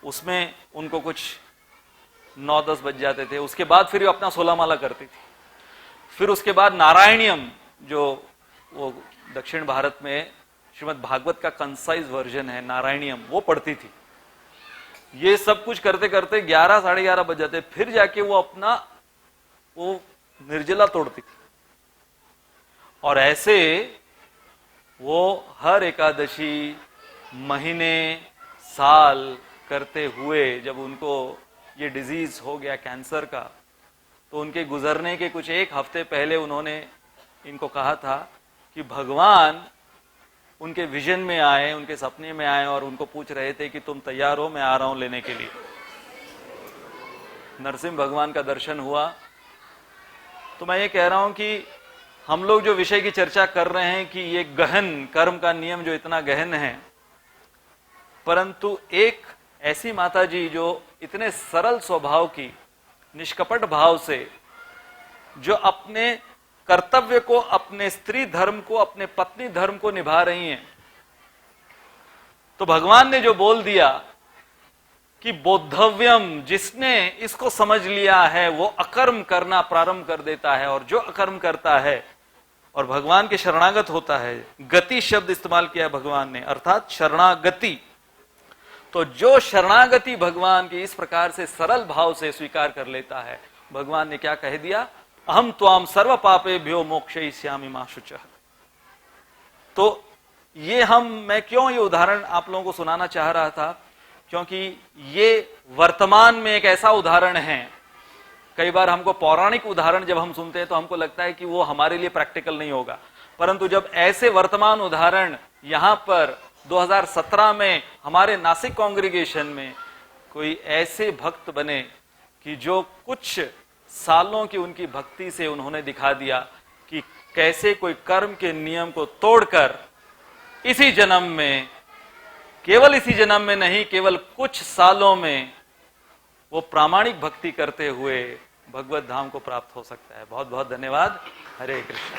S1: उसमें उनको कुछ 9-10 बज जाते थे। उसके बाद फिर अपना 16 माला करती थी। फिर उसके बाद नारायणियम, जो वो दक्षिण भारत में श्रीमद् भागवत का कंसाइज वर्जन है नारायणियम, वो पढ़ती थी। ये सब कुछ करते करते 11, साढ़े 11 बज जाते, फिर जाके वो अपना वो निर्जला तोड़ती थी। और ऐसे वो हर एकादशी, महीने, साल करते हुए जब उनको ये डिजीज हो गया कैंसर का, तो उनके गुजरने के कुछ एक हफ्ते पहले उन्होंने इनको कहा था कि भगवान उनके विजन में आए, उनके सपने में आए और उनको पूछ रहे थे कि तुम तैयार हो, मैं आ रहा हूं लेने के लिए। नरसिंह भगवान का दर्शन हुआ। तो मैं ये कह रहा हूं कि हम लोग जो विषय की चर्चा कर रहे हैं कि ये गहन कर्म का नियम जो इतना गहन है, परंतु एक ऐसी माता जी जो इतने सरल स्वभाव की, निष्कपट भाव से, जो अपने कर्तव्य को, अपने स्त्री धर्म को, अपने पत्नी धर्म को निभा रही हैं, तो भगवान ने जो बोल दिया कि बोद्धव्यम, जिसने इसको समझ लिया है वो अकर्म करना प्रारंभ कर देता है, और जो अकर्म करता है और भगवान के शरणागत होता है, गति शब्द इस्तेमाल किया भगवान ने, अर्थात शरणागति। तो जो शरणागति भगवान की इस प्रकार से सरल भाव से स्वीकार कर लेता है, भगवान ने क्या कह दिया, अहम त्वाम सर्व पापेभ्यो मोक्षयिष्यामि मा शुचः। तो ये मैं क्यों ये उदाहरण आप लोगों को सुनाना चाह रहा था, क्योंकि ये वर्तमान में एक ऐसा उदाहरण है। कई बार हमको पौराणिक उदाहरण जब हम सुनते हैं तो हमको लगता है कि वो हमारे लिए प्रैक्टिकल नहीं होगा, परंतु जब ऐसे वर्तमान उदाहरण यहां पर 2017 में हमारे नासिक कांग्रीगेशन में कोई ऐसे भक्त बने कि जो कुछ सालों की उनकी भक्ति से उन्होंने दिखा दिया कि कैसे कोई कर्म के नियम को तोड़कर इसी जन्म में, केवल इसी जन्म में नहीं, केवल कुछ सालों में वो प्रामाणिक भक्ति करते हुए भगवत धाम को प्राप्त हो सकता है। बहुत बहुत धन्यवाद। हरे कृष्ण।